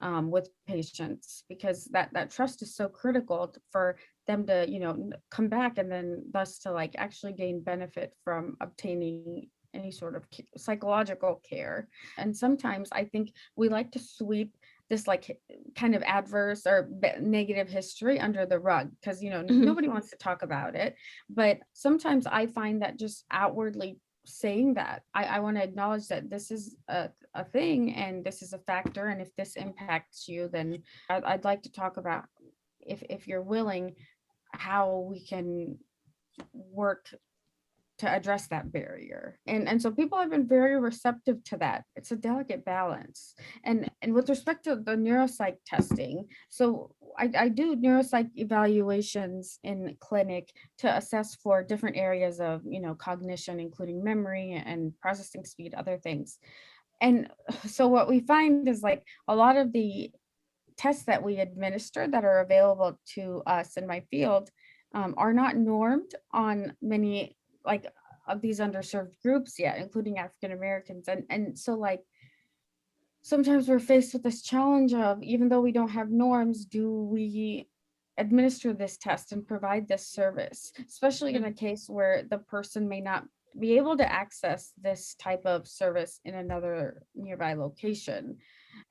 with patients, because that trust is so critical for them to, come back and then thus to like actually gain benefit from obtaining any sort of psychological care. And sometimes I think we like to sweep this like kind of adverse or negative history under the rug because nobody wants to talk about it. But sometimes I find that just outwardly saying that I want to acknowledge that this is a thing and this is a factor, and if this impacts you, then I'd like to talk about, if you're willing, how we can work to address that barrier. And so people have been very receptive to that. It's a delicate balance. And with respect to the neuropsych testing, so I do neuropsych evaluations in clinic to assess for different areas of, cognition, including memory and processing speed, other things. And so what we find is like a lot of the tests that we administer that are available to us in my field are not normed on many like of these underserved groups yet, including African Americans. And so like sometimes we're faced with this challenge of, even though we don't have norms, do we administer this test and provide this service, especially in a case where the person may not be able to access this type of service in another nearby location.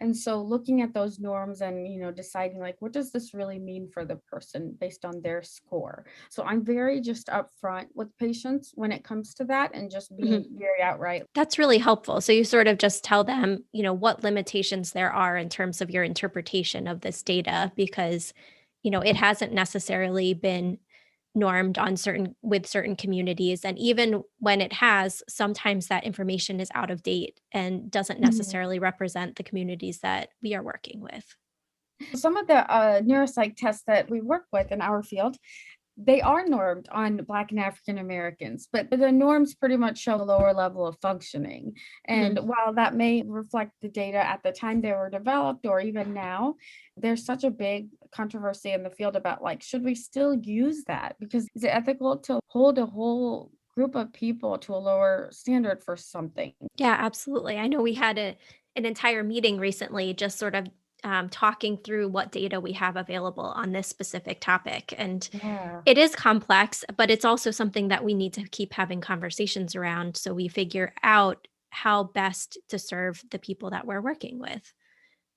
And so looking at those norms and, deciding like, what does this really mean for the person based on their score? So I'm very just upfront with patients when it comes to that and just being very outright. That's really helpful. So you sort of just tell them, what limitations there are in terms of your interpretation of this data, because, it hasn't necessarily been normed with certain communities. And even when it has, sometimes that information is out of date and doesn't necessarily represent the communities that we are working with. Some of the neuropsych tests that we work with in our field, they are normed on Black and African Americans, but the norms pretty much show a lower level of functioning. And while that may reflect the data at the time they were developed or even now, there's such a big controversy in the field about like, should we still use that? Because is it ethical to hold a whole group of people to a lower standard for something? Yeah, absolutely. I know we had an entire meeting recently just sort of talking through what data we have available on this specific topic. And it is complex, but it's also something that we need to keep having conversations around so we figure out how best to serve the people that we're working with.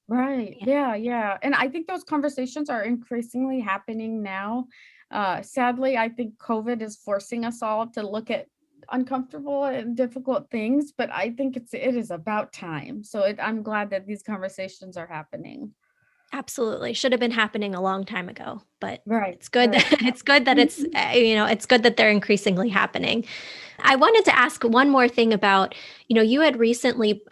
Right. Yeah. And I think those conversations are increasingly happening now. Sadly, I think COVID is forcing us all to look at uncomfortable and difficult things, but I think it is about time. So I'm glad that these conversations are happening. Absolutely. Should have been happening a long time ago, but it's good. Right. It's good that it's, it's good that they're increasingly happening. I wanted to ask one more thing about, you had recently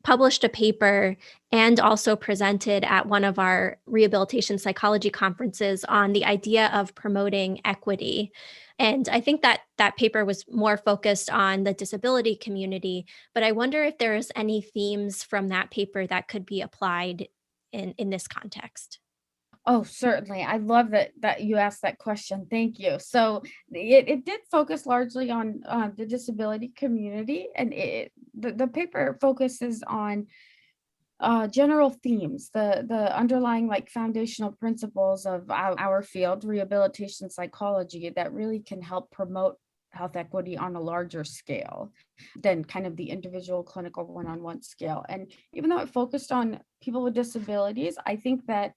published a paper and also presented at one of our rehabilitation psychology conferences on the idea of promoting equity. And I think that paper was more focused on the disability community, but I wonder if there's any themes from that paper that could be applied in this context. Oh, certainly. I love that you asked that question. Thank you. So it did focus largely on the disability community, and the paper focuses on general themes, the underlying like foundational principles of our field, rehabilitation psychology, that really can help promote health equity on a larger scale than kind of the individual clinical one-on-one scale. And even though it focused on people with disabilities, I think that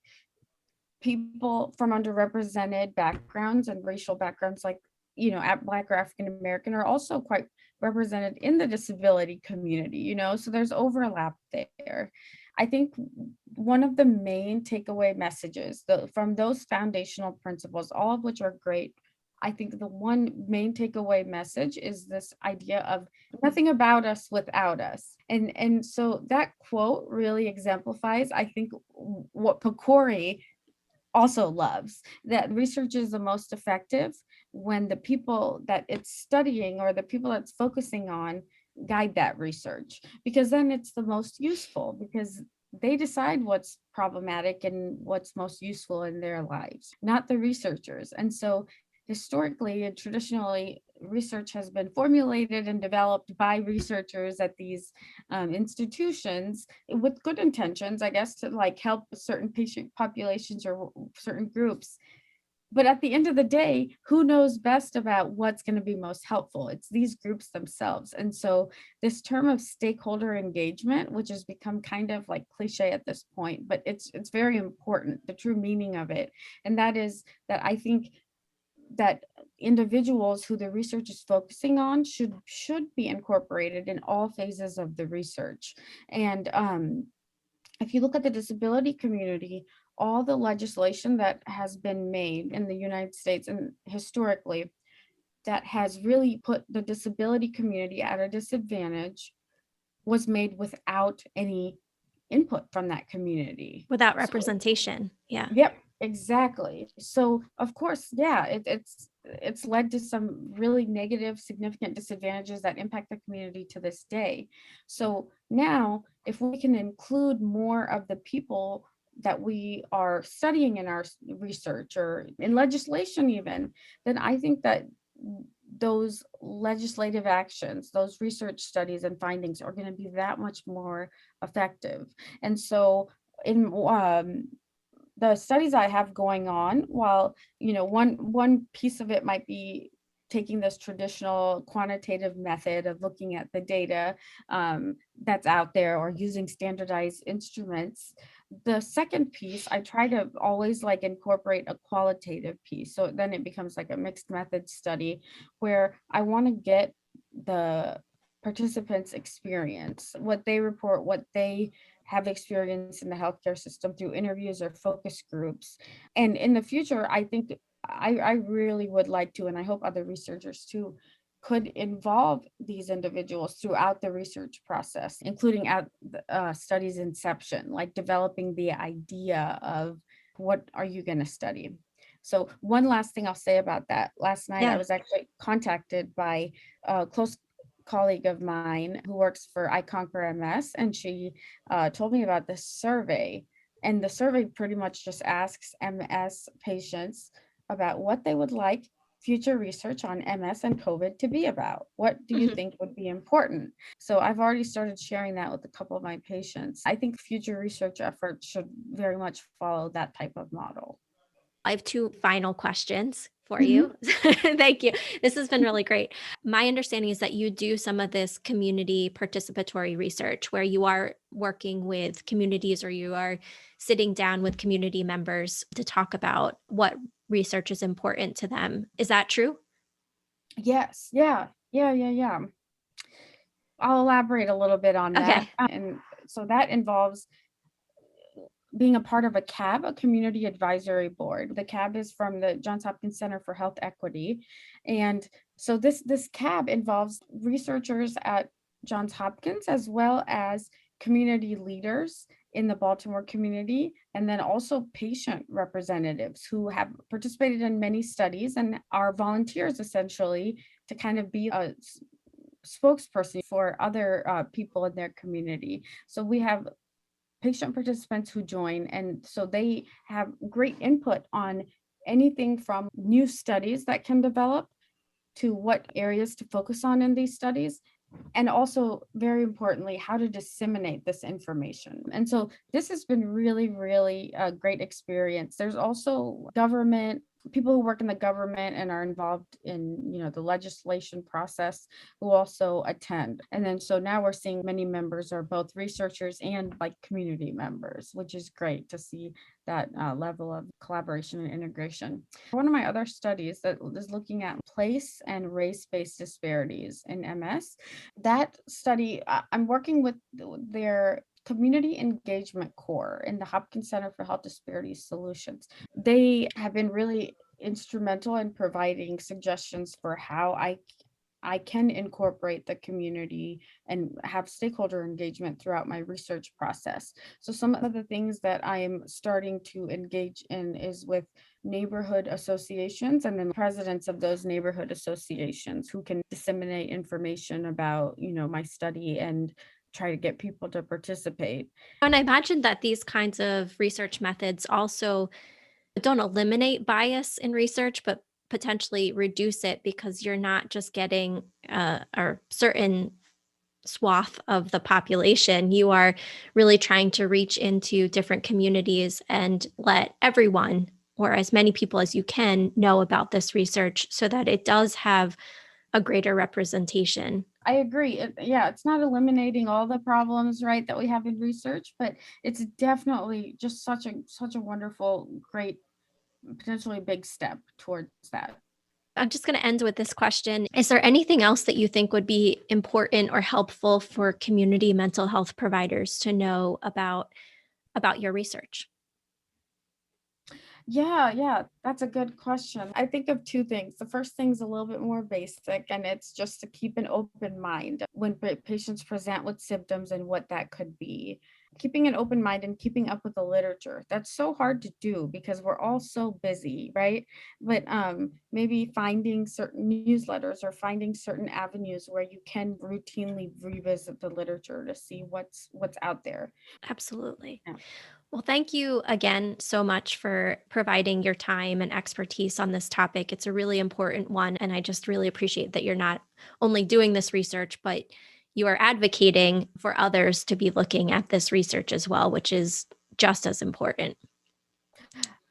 people from underrepresented backgrounds and racial backgrounds, like, Black or African American, are also quite represented in the disability community, so there's overlap there. I think one of the main takeaway messages from those foundational principles, all of which are great I think the one main takeaway message is this idea of nothing about us without us. And so that quote really exemplifies, I think, what Pecori also loves, that research is the most effective when the people that it's studying or the people that's focusing on guide that research, because then it's the most useful, because they decide what's problematic and what's most useful in their lives, not the researchers. And so historically and traditionally, research has been formulated and developed by researchers at these institutions with good intentions, I guess, to like help certain patient populations or certain groups. But at the end of the day, who knows best about what's going to be most helpful? It's these groups themselves. And so this term of stakeholder engagement, which has become kind of like cliche at this point, but it's very important, the true meaning of it. And that is that I think that individuals who the research is focusing on should be incorporated in all phases of the research. And if you look at the disability community, all the legislation that has been made in the United States and historically that has really put the disability community at a disadvantage was made without any input from that community. Without representation. Yeah. Yep, exactly. So of course, yeah, it's led to some really negative, significant disadvantages that impact the community to this day. So now, if we can include more of the people that we are studying in our research or in legislation even, then I think that those legislative actions, those research studies and findings are going to be that much more effective. And so in the studies I have going on, while one piece of it might be taking this traditional quantitative method of looking at the data that's out there or using standardized instruments, the second piece I try to always like incorporate a qualitative piece, so then it becomes like a mixed method study where I want to get the participants' experience, what they report, what they have experienced in the healthcare system through interviews or focus groups. And in the future, I think I really would like to, and I hope other researchers too, could involve these individuals throughout the research process, including at the study's inception, like developing the idea of what are you going to study. So one last thing I'll say about that. Last night, I was actually contacted by a close colleague of mine who works for I Conquer MS, and she told me about this survey. And the survey pretty much just asks MS patients about what they would like future research on MS and COVID to be about. What do you think would be important? So I've already started sharing that with a couple of my patients. I think future research efforts should very much follow that type of model. I have two final questions for you. Thank you. This has been really great. My understanding is that you do some of this community participatory research where you are working with communities or you are sitting down with community members to talk about what research is important to them. Is that true? Yes. Yeah. I'll elaborate a little bit on that. Okay. And so that involves being a part of a CAB, a community advisory board. The CAB is from the Johns Hopkins Center for Health Equity. And so this CAB involves researchers at Johns Hopkins as well as community leaders in the Baltimore community, and then also patient representatives who have participated in many studies and are volunteers essentially to kind of be a spokesperson for other people in their community. So we have patient participants who join, and so they have great input on anything from new studies that can develop to what areas to focus on in these studies, and also very importantly, how to disseminate this information. And so this has been really, really a great experience. There's also government people who work in the government and are involved in, the legislation process who also attend. And then so now we're seeing many members are both researchers and like community members, which is great to see that level of collaboration and integration. One of my other studies that is looking at place and race-based disparities in MS, that study, I'm working with their Community Engagement Core in the Hopkins Center for Health Disparities Solutions. They have been really instrumental in providing suggestions for how I can incorporate the community and have stakeholder engagement throughout my research process. So some of the things that I am starting to engage in is with neighborhood associations and then presidents of those neighborhood associations who can disseminate information about, my study and try to get people to participate. And I imagine that these kinds of research methods also don't eliminate bias in research, but potentially reduce it because you're not just getting a certain swath of the population. You are really trying to reach into different communities and let everyone, or as many people as you can, know about this research so that it does have a greater representation. I agree. It's not eliminating all the problems, right, that we have in research, but it's definitely just such a wonderful, great, potentially big step towards that. I'm just going to end with this question. Is there anything else that you think would be important or helpful for community mental health providers to know about your research? Yeah, that's a good question. I think of two things. The first thing is a little bit more basic, and it's just to keep an open mind when patients present with symptoms and what that could be. Keeping an open mind and keeping up with the literature. That's so hard to do because we're all so busy, right? But maybe finding certain newsletters or finding certain avenues where you can routinely revisit the literature to see what's out there. Absolutely. Yeah. Well, thank you again so much for providing your time and expertise on this topic. It's a really important one. And I just really appreciate that you're not only doing this research, but you are advocating for others to be looking at this research as well, which is just as important.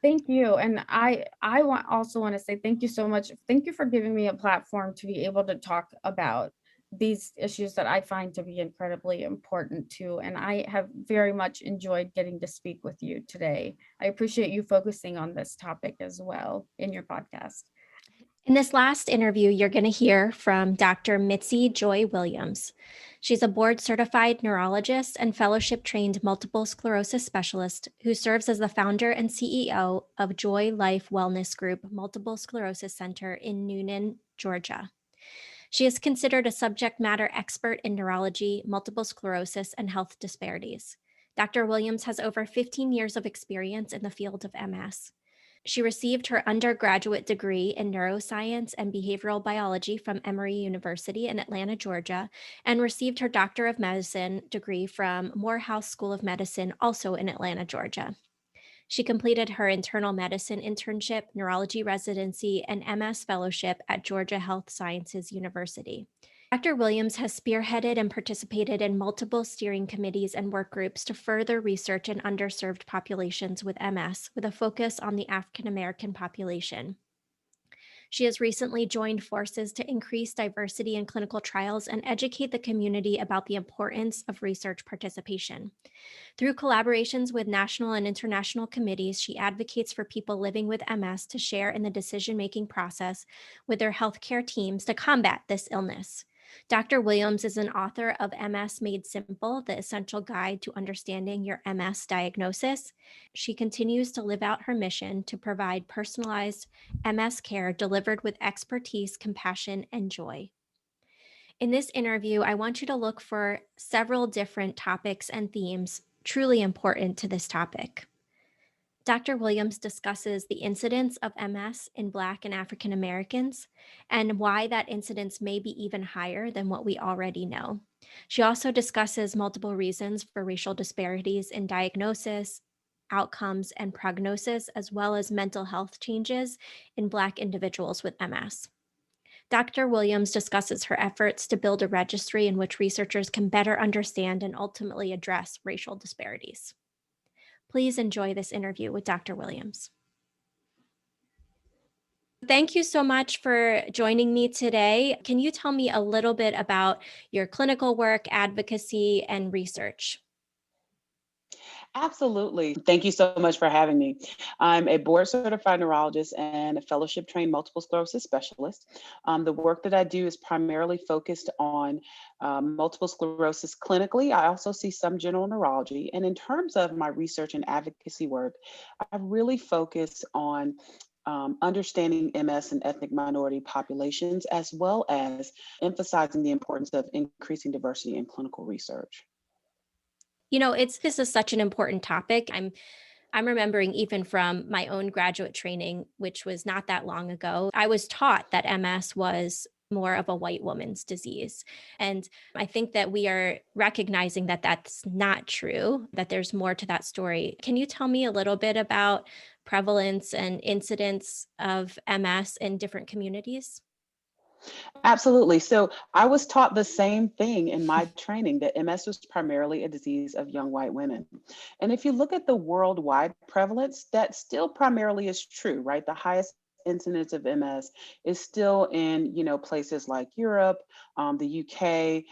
Thank you. And I also want to say thank you so much. Thank you for giving me a platform to be able to talk about these issues that I find to be incredibly important too. And I have very much enjoyed getting to speak with you today. I appreciate you focusing on this topic as well in your podcast. In this last interview, you're going to hear from Dr. Mitzi Joy Williams. She's a board-certified neurologist and fellowship-trained multiple sclerosis specialist who serves as the founder and CEO of Joy Life Wellness Group Multiple Sclerosis Center in Noonan, Georgia. She is considered a subject matter expert in neurology, multiple sclerosis, and health disparities. Dr. Williams has over 15 years of experience in the field of MS. She received her undergraduate degree in neuroscience and behavioral biology from Emory University in Atlanta, Georgia, and received her Doctor of Medicine degree from Morehouse School of Medicine, also in Atlanta, Georgia. She completed her internal medicine internship, neurology residency, and MS fellowship at Georgia Health Sciences University. Dr. Williams has spearheaded and participated in multiple steering committees and work groups to further research in underserved populations with MS, with a focus on the African American population. She has recently joined forces to increase diversity in clinical trials and educate the community about the importance of research participation. Through collaborations with national and international committees, she advocates for people living with MS to share in the decision-making process with their healthcare teams to combat this illness. Dr. Williams is an author of MS Made Simple, the essential guide to understanding your MS diagnosis. She continues to live out her mission to provide personalized MS care delivered with expertise, compassion, and joy. In this interview, I want you to look for several different topics and themes truly important to this topic. Dr. Williams discusses the incidence of MS in Black and African Americans and why that incidence may be even higher than what we already know. She also discusses multiple reasons for racial disparities in diagnosis, outcomes, and prognosis, as well as mental health changes in Black individuals with MS. Dr. Williams discusses her efforts to build a registry in which researchers can better understand and ultimately address racial disparities. Please enjoy this interview with Dr. Williams. Thank you so much for joining me today. Can you tell me a little bit about your clinical work, advocacy, and research? Absolutely. Thank you so much for having me. I'm a board certified neurologist and a fellowship trained multiple sclerosis specialist. The work that I do is primarily focused on multiple sclerosis clinically. I also see some general neurology. And in terms of my research and advocacy work, I really focus on understanding MS in ethnic minority populations, as well as emphasizing the importance of increasing diversity in clinical research. This is such an important topic. I'm remembering even from my own graduate training, which was not that long ago, I was taught that MS was more of a white woman's disease. And I think that we are recognizing that that's not true, that there's more to that story. Can you tell me a little bit about prevalence and incidence of MS in different communities? Absolutely. So I was taught the same thing in my training, that MS was primarily a disease of young white women. And if you look at the worldwide prevalence, that still primarily is true, right? The highest incidence of MS is still in, places like Europe, the UK,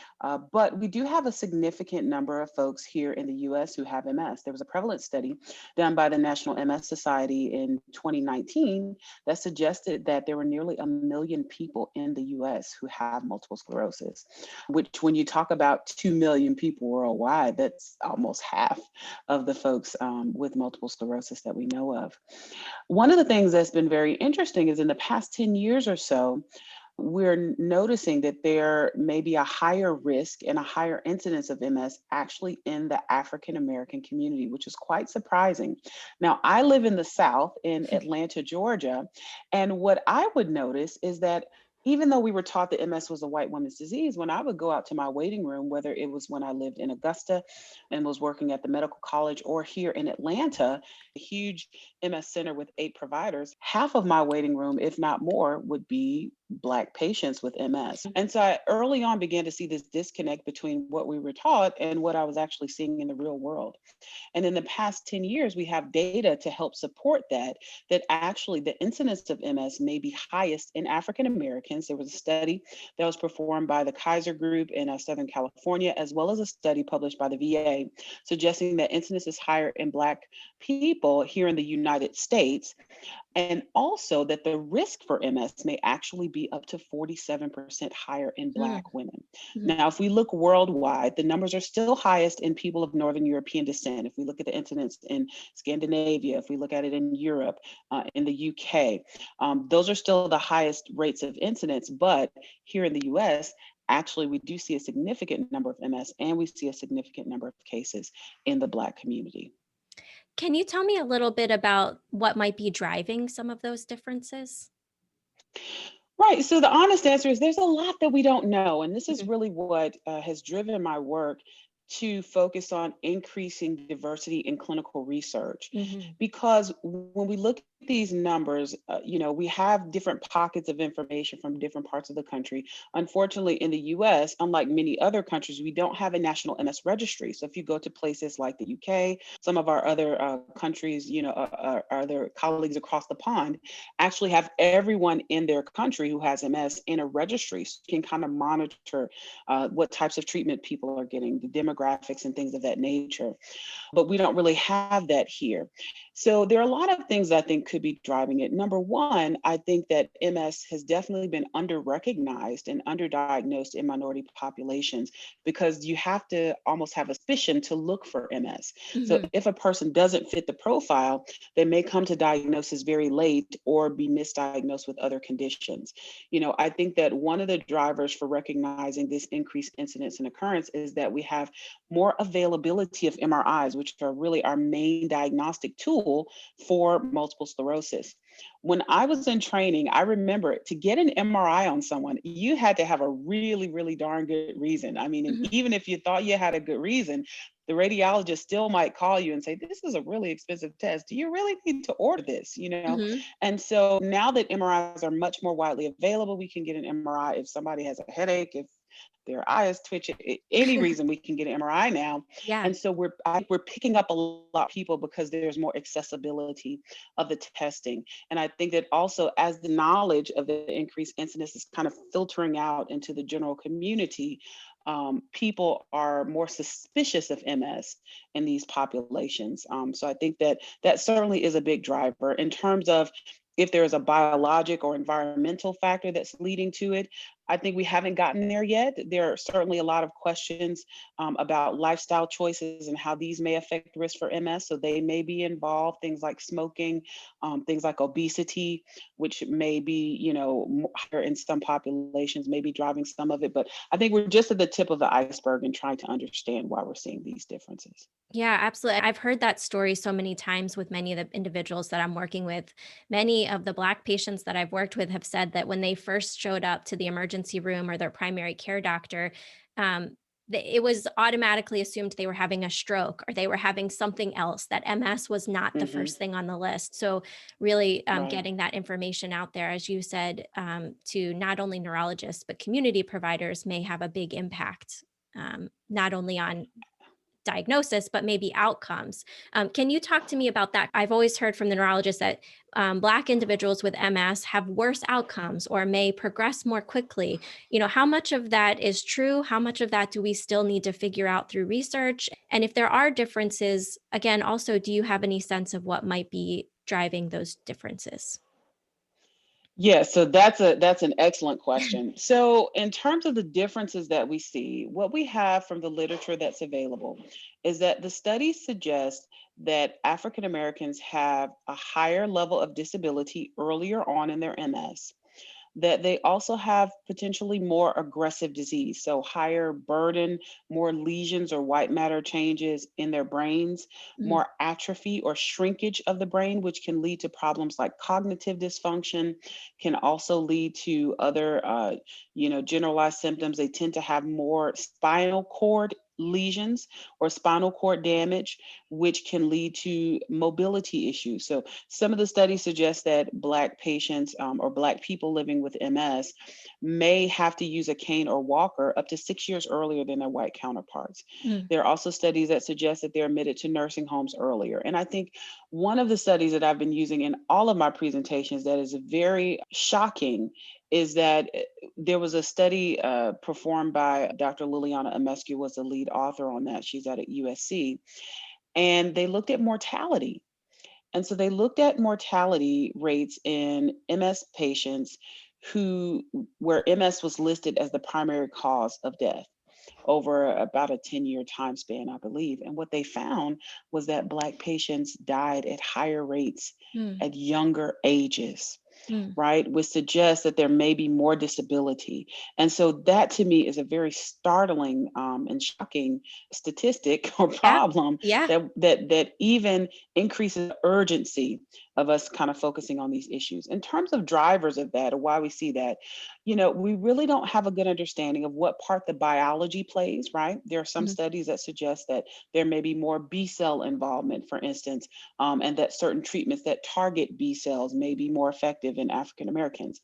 but we do have a significant number of folks here in the US who have MS. There was a prevalence study done by the National MS Society in 2019 that suggested that there were nearly 1 million people in the US who have multiple sclerosis, which when you talk about 2 million people worldwide, that's almost half of the folks with multiple sclerosis that we know of. One of the things that's been very interesting is in the past 10 years or so, we're noticing that there may be a higher risk and a higher incidence of MS actually in the African American community, which is quite surprising. Now, I live in the South in Atlanta, Georgia, and what I would notice is that even though we were taught that MS was a white woman's disease, when I would go out to my waiting room, whether it was when I lived in Augusta and was working at the medical college or here in Atlanta, a huge MS center with 8 providers, half of my waiting room, if not more, would be Black patients with MS. And so I early on began to see this disconnect between what we were taught and what I was actually seeing in the real world. And in the past 10 years, we have data to help support that actually the incidence of MS may be highest in African Americans. There was a study that was performed by the Kaiser Group in Southern California, as well as a study published by the VA, suggesting that incidence is higher in Black people here in the United States. And also that the risk for MS may actually be up to 47% higher in Black women. Mm-hmm. Now, if we look worldwide, the numbers are still highest in people of Northern European descent. If we look at the incidence in Scandinavia, if we look at it in Europe, in the UK, those are still the highest rates of incidence. But here in the US, actually, we do see a significant number of MS and we see a significant number of cases in the Black community. Can you tell me a little bit about what might be driving some of those differences? Right. So the honest answer is there's a lot that we don't know. And this is really what has driven my work to focus on increasing diversity in clinical research. Because when we look at these numbers, we have different pockets of information from different parts of the country. Unfortunately, in the US, unlike many other countries, we don't have a national MS registry. So if you go to places like the UK, some of our other countries, our other colleagues across the pond actually have everyone in their country who has MS in a registry, so you can kind of monitor what types of treatment people are getting, the demographics and things of that nature. But we don't really have that here. So there are a lot of things I think could be driving it. Number one, I think that MS has definitely been under-recognized and underdiagnosed in minority populations because you have to almost have a suspicion to look for MS. So if a person doesn't fit the profile, they may come to diagnosis very late or be misdiagnosed with other conditions. I think that one of the drivers for recognizing this increased incidence and occurrence is that we have more availability of MRIs, which are really our main diagnostic tool for multiple sclerosis. When I was in training, I remember to get an MRI on someone, you had to have a really, really darn good reason. I mean, and even if you thought you had a good reason, the radiologist still might call you and say, this is a really expensive test. Do you really need to order this? And so now that MRIs are much more widely available, we can get an MRI if somebody has a headache, if their eye is twitching, any reason we can get an MRI now. Yeah. And so we're picking up a lot of people because there's more accessibility of the testing. And I think that also as the knowledge of the increased incidence is kind of filtering out into the general community, people are more suspicious of MS in these populations. So I think that certainly is a big driver in terms of if there is a biologic or environmental factor that's leading to it. I think we haven't gotten there yet. There are certainly a lot of questions about lifestyle choices and how these may affect risk for MS. So they may be involved, things like smoking, things like obesity, which may be, higher in some populations, may be driving some of it. But I think we're just at the tip of the iceberg and trying to understand why we're seeing these differences. Yeah, absolutely. I've heard that story so many times with many of the individuals that I'm working with. Many of the Black patients that I've worked with have said that when they first showed up to the emergency room or their primary care doctor, it was automatically assumed they were having a stroke or they were having something else, that MS was not the first thing on the list. So, really Right. getting that information out there, as you said, to not only neurologists, but community providers may have a big impact, not only on diagnosis, but maybe outcomes. Can you talk to me about that? I've always heard from the neurologist that Black individuals with MS have worse outcomes or may progress more quickly. How much of that is true? How much of that do we still need to figure out through research? And if there are differences, again, also, do you have any sense of what might be driving those differences? Yeah, so that's an excellent question. So in terms of the differences that we see, what we have from the literature that's available is that the studies suggest that African Americans have a higher level of disability earlier on in their MS, that they also have potentially more aggressive disease, so higher burden, more lesions or white matter changes in their brains, Mhm. more atrophy or shrinkage of the brain, which can lead to problems like cognitive dysfunction, can also lead to other, generalized symptoms. They tend to have more spinal cord lesions or spinal cord damage, which can lead to mobility issues. So some of the studies suggest that Black patients or Black people living with MS may have to use a cane or walker up to 6 years earlier than their white counterparts. Mm. There are also studies that suggest that they're admitted to nursing homes earlier. And I think one of the studies that I've been using in all of my presentations that is very shocking is that there was a study performed by Dr. Liliana Amescu, was the lead author on that. She's out at USC. And they looked at mortality. And so they looked at mortality rates in MS patients where MS was listed as the primary cause of death over about a 10-year time span, I believe. And what they found was that Black patients died at higher rates Mm. at younger ages, Mm. right? Which suggests that there may be more disability. And so that to me is a very startling and shocking statistic or Yeah. problem Yeah. that even increases the urgency of us kind of focusing on these issues. In terms of drivers of that or why we see that, we really don't have a good understanding of what part the biology plays, right? There are some Mhm. studies that suggest that there may be more B cell involvement, for instance, and that certain treatments that target B cells may be more effective in African Americans.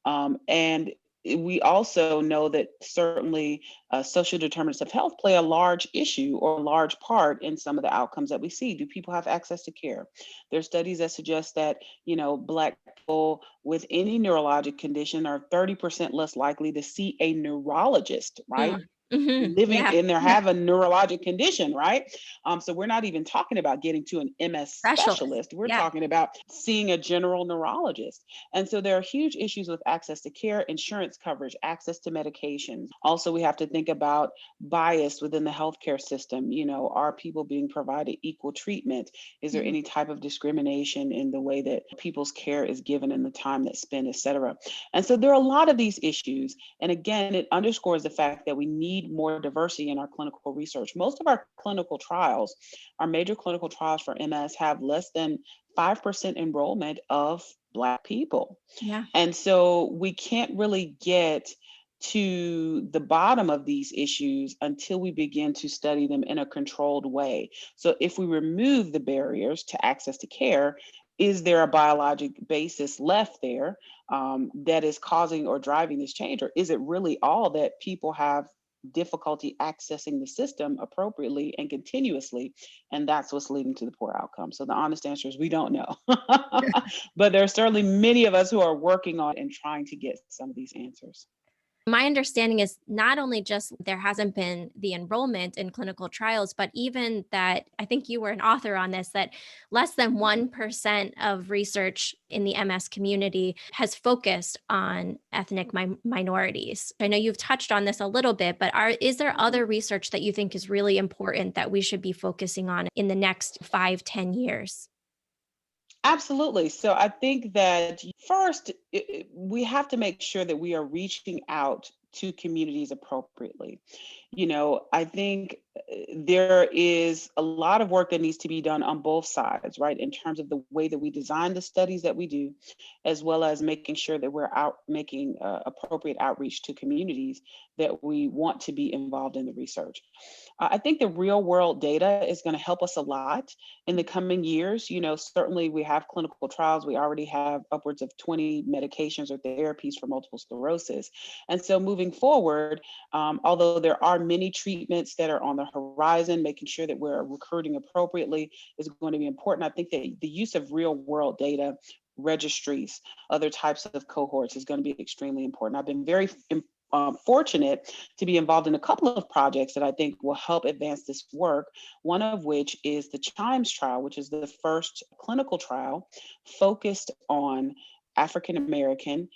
And we also know that certainly social determinants of health play a large issue or a large part in some of the outcomes that we see. Do people have access to care? There are studies that suggest that, Black people with any neurologic condition are 30% less likely to see a neurologist, right? Mm. Mhm. Living Yeah. in there have a neurologic condition, right? So we're not even talking about getting to an MS Specialist. specialist. We're Yeah. talking about seeing a general neurologist. And so there are huge issues with access to care, insurance coverage, access to medications. Also, we have to think about bias within the healthcare system. Are people being provided equal treatment? Is there Mhm. any type of discrimination in the way that people's care is given and the time that's spent, et cetera? And so there are a lot of these issues. And again, it underscores the fact that we need more diversity in our clinical research. Most of our clinical trials, our major clinical trials for MS, have less than 5% enrollment of Black people. Yeah. And so we can't really get to the bottom of these issues until we begin to study them in a controlled way. So if we remove the barriers to access to care, is there a biologic basis left there that is causing or driving this change? Or is it really all that people have difficulty accessing the system appropriately and continuously, and that's what's leading to the poor outcome? So the honest answer is we don't know. But there are certainly many of us who are working on and trying to get some of these answers. My understanding is not only just there hasn't been the enrollment in clinical trials, but even that, I think you were an author on this, that less than 1% of research in the MS community has focused on ethnic minorities. I know you've touched on this a little bit, but is there other research that you think is really important that we should be focusing on in the next 5-10 years? Absolutely. So I think that first, we have to make sure that we are reaching out to communities appropriately. I think there is a lot of work that needs to be done on both sides, right? In terms of the way that we design the studies that we do, as well as making sure that we're out making appropriate outreach to communities that we want to be involved in the research. I think the real world data is going to help us a lot in the coming years. Certainly we have clinical trials. We already have upwards of 20 medications or therapies for multiple sclerosis. And so moving forward, although there are many treatments that are on the horizon, making sure that we're recruiting appropriately is going to be important. I think that the use of real world data, registries, other types of cohorts is going to be extremely important. I've been very fortunate to be involved in a couple of projects that I think will help advance this work. One of which is the CHIMES trial, which is the first clinical trial focused on African American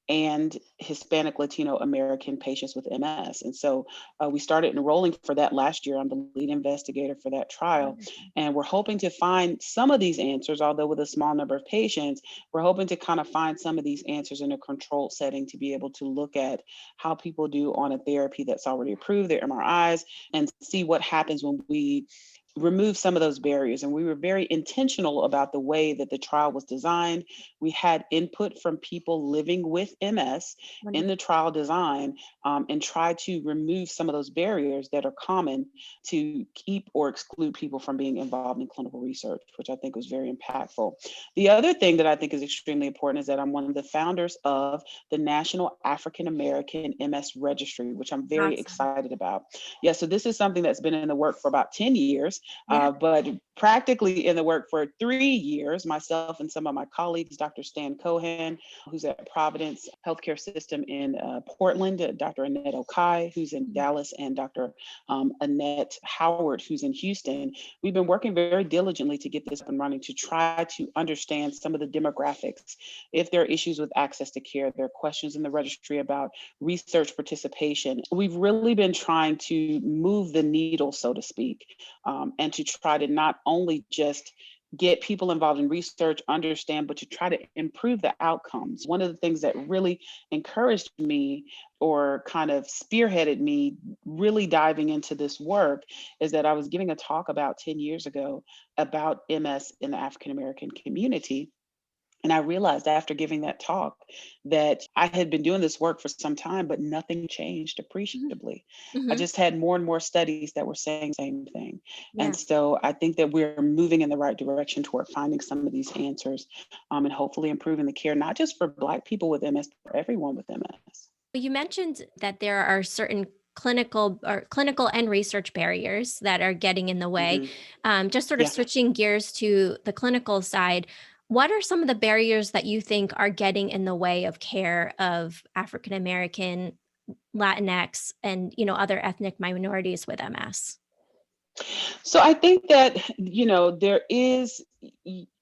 and Hispanic Latino American patients with MS. And so we started enrolling for that last year. I'm the lead investigator for that trial. And we're hoping to find some of these answers, although with a small number of patients, we're hoping to kind of find some of these answers in a controlled setting to be able to look at how people do on a therapy that's already approved, their MRIs, and see what happens when we remove some of those barriers. And we were very intentional about the way that the trial was designed. We had input from people living with MS in the trial design, and try to remove some of those barriers that are common to keep or exclude people from being involved in clinical research, which I think was very impactful. The other thing that I think is extremely important is that I'm one of the founders of the National African American MS Registry, which I'm very excited about. Yeah, so this is something that's been in the work for about 10 years. But practically in the work for 3 years, myself and some of my colleagues, Dr. Stan Cohen, who's at Providence Healthcare System in Portland, Dr. Annette Okai, who's in Dallas, and Dr. Annette Howard, who's in Houston. We've been working very diligently to get this up and running to try to understand some of the demographics. If there are issues with access to care, there are questions in the registry about research participation. We've really been trying to move the needle, so to speak, and to try to not only just get people involved in research, understand, but to try to improve the outcomes. One of the things that really encouraged me or kind of spearheaded me really diving into this work is that I was giving a talk about 10 years ago about MS in the African American community. And I realized after giving that talk that I had been doing this work for some time, but nothing changed appreciably. I just had more and more studies that were saying the same thing. Yeah. And so I think that we're moving in the right direction toward finding some of these answers, and hopefully improving the care, not just for Black people with MS, but for everyone with MS. You mentioned that there are certain clinical and research barriers that are getting in the way. Just sort of switching gears to the clinical side, what are some of the barriers that you think are getting in the way of care of African American, Latinx, and other ethnic minorities with MS? So I think that, there is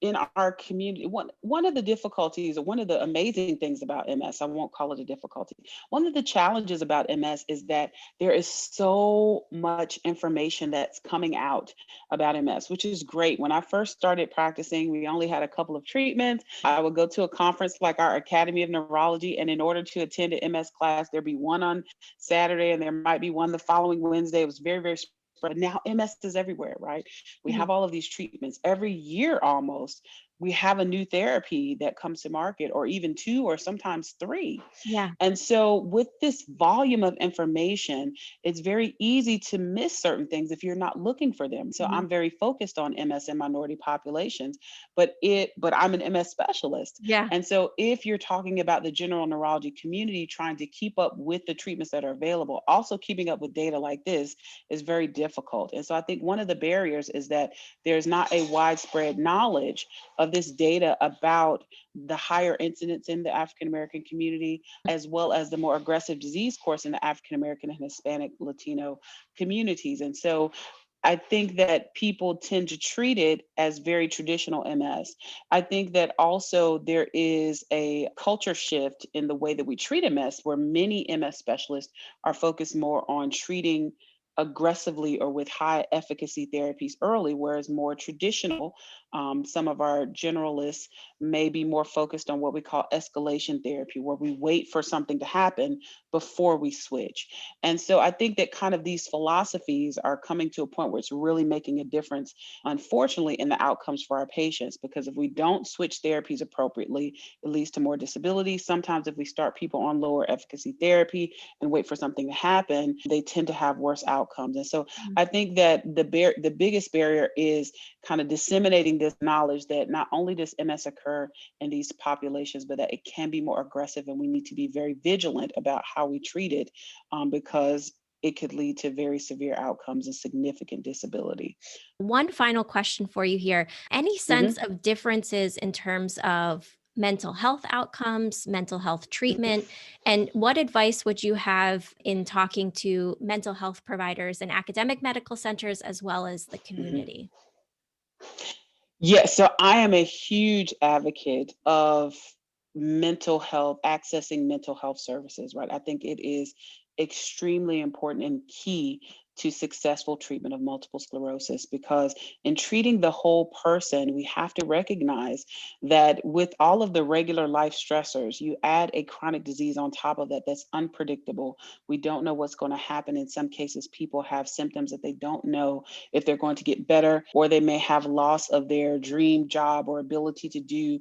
in our community, one of the difficulties, or one of the amazing things about MS, I won't call it a difficulty. One of the challenges about MS is that there is so much information that's coming out about MS, which is great. When I first started practicing, we only had a couple of treatments. I would go to a conference like our Academy of Neurology, and in order to attend an MS class, there'd be one on Saturday and there might be one the following Wednesday. It was very, very but now MS is everywhere, right? We have all of these treatments. Every year almost, we have a new therapy that comes to market, or even 2 or sometimes 3. Yeah. And so with this volume of information, it's very easy to miss certain things if you're not looking for them. So I'm very focused on MS and minority populations, but I'm an MS specialist. Yeah. And so if you're talking about the general neurology community, trying to keep up with the treatments that are available, also keeping up with data like this is very difficult. And so I think one of the barriers is that there's not a widespread knowledge of this data about the higher incidence in the African American community, as well as the more aggressive disease course in the African American and Hispanic Latino communities. And so I think that people tend to treat it as very traditional MS. I think that also there is a culture shift in the way that we treat MS, where many MS specialists are focused more on treating aggressively or with high efficacy therapies early, whereas more traditional, some of our generalists may be more focused on what we call escalation therapy, where we wait for something to happen before we switch. And so I think that kind of these philosophies are coming to a point where it's really making a difference, unfortunately, in the outcomes for our patients, because if we don't switch therapies appropriately, it leads to more disability. Sometimes if we start people on lower efficacy therapy and wait for something to happen, they tend to have worse outcomes. And so I think that the biggest barrier is kind of disseminating this knowledge that not only does MS occur in these populations, but that it can be more aggressive, and we need to be very vigilant about how we treat it, because it could lead to very severe outcomes and significant disability. One final question for you here. Any sense of differences in terms of mental health outcomes, mental health treatment, and what advice would you have in talking to mental health providers in academic medical centers as well as the community? Yeah, so I am a huge advocate of mental health, accessing mental health services, right? I think it is extremely important and key to successful treatment of multiple sclerosis, because in treating the whole person, we have to recognize that with all of the regular life stressors, you add a chronic disease on top of that that's unpredictable. We don't know what's going to happen. In some cases, people have symptoms that they don't know if they're going to get better, or they may have loss of their dream job or ability to do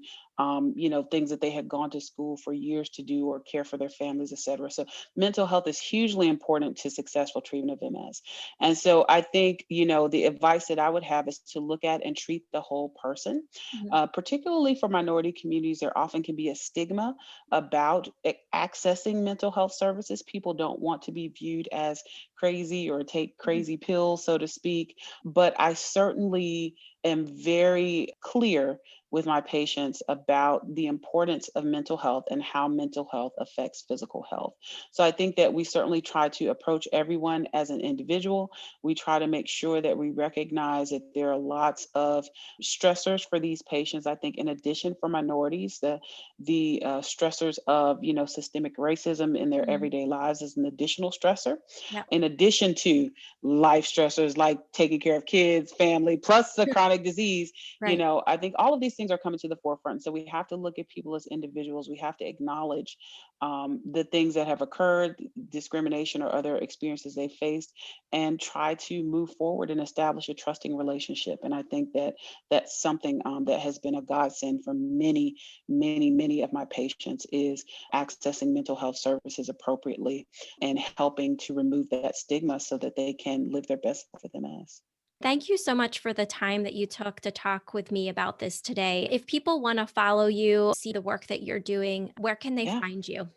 things that they had gone to school for years to do, or care for their families, et cetera. So mental health is hugely important to successful treatment of MS. And so I think, the advice that I would have is to look at and treat the whole person. Particularly for minority communities, there often can be a stigma about accessing mental health services. People don't want to be viewed as crazy or take crazy pills, so to speak. But I certainly am very clear with my patients about the importance of mental health and how mental health affects physical health. So I think that we certainly try to approach everyone as an individual. We try to make sure that we recognize that there are lots of stressors for these patients. I think in addition, for minorities, the stressors of systemic racism in their everyday lives is an additional stressor. Yep. In addition to life stressors like taking care of kids, family, plus the chronic disease, right. I think all of these things are coming to the forefront. So we have to look at people as individuals. We have to acknowledge the things that have occurred, discrimination or other experiences they faced, and try to move forward and establish a trusting relationship. And I think that that's something that has been a godsend for many, many, many of my patients, is accessing mental health services appropriately and helping to remove that stigma so that they can live their best life with MS. Thank you so much for the time that you took to talk with me about this today. If people want to follow you, see the work that you're doing, where can they find you?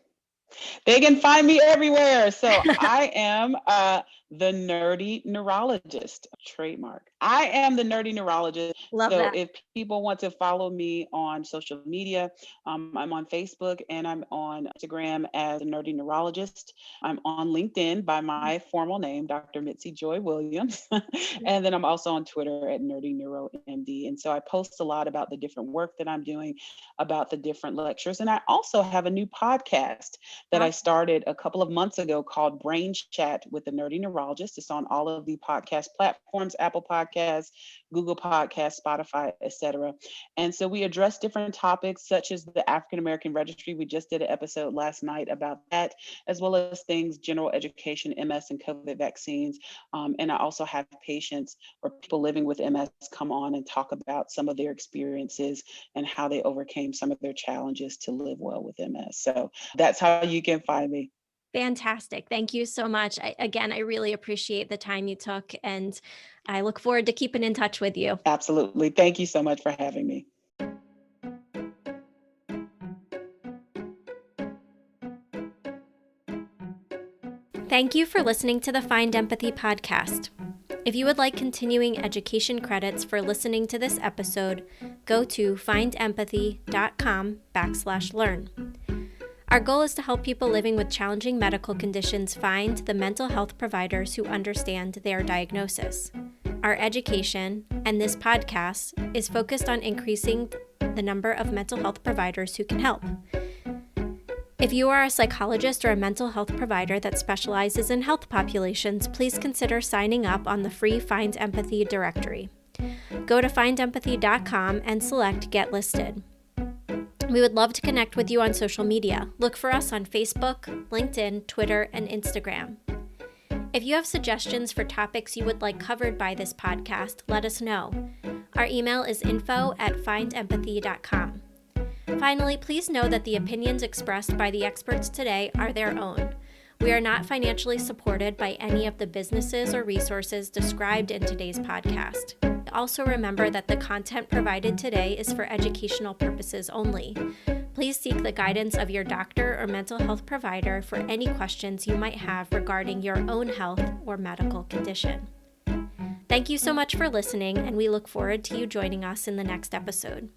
They can find me everywhere. So I am the nerdy neurologist, trademark. I am the nerdy neurologist. Love so that. If people want to follow me on social media, I'm on Facebook and I'm on Instagram as a nerdy neurologist. I'm on LinkedIn by my formal name, Dr. Mitzi Joy Williams. And then I'm also on Twitter at Nerdy Neuro MD. And so I post a lot about the different work that I'm doing, about the different lectures. And I also have a new podcast that I started a couple of months ago called Brain Chat with the Nerdy Neurologist. It's on all of the podcast platforms, Apple Podcasts, Google Podcasts, Spotify, etc. And so we address different topics such as the African American Registry. We just did an episode last night about that, as well as things, general education, MS and COVID vaccines. And I also have patients or people living with MS come on and talk about some of their experiences and how they overcame some of their challenges to live well with MS. So that's how you can find me. Fantastic. Thank you so much. I really appreciate the time you took, and I look forward to keeping in touch with you. Absolutely. Thank you so much for having me. Thank you for listening to the Find Empathy podcast. If you would like continuing education credits for listening to this episode, go to findempathy.com/learn. Our goal is to help people living with challenging medical conditions find the mental health providers who understand their diagnosis. Our education, and this podcast, is focused on increasing the number of mental health providers who can help. If you are a psychologist or a mental health provider that specializes in health populations, please consider signing up on the free Find Empathy directory. Go to findempathy.com and select Get Listed. We would love to connect with you on social media. Look for us on Facebook, LinkedIn, Twitter, and Instagram. If you have suggestions for topics you would like covered by this podcast, let us know. Our email is info@findempathy.com. Finally, please know that the opinions expressed by the experts today are their own. We are not financially supported by any of the businesses or resources described in today's podcast. Also remember that the content provided today is for educational purposes only. Please seek the guidance of your doctor or mental health provider for any questions you might have regarding your own health or medical condition. Thank you so much for listening, and we look forward to you joining us in the next episode.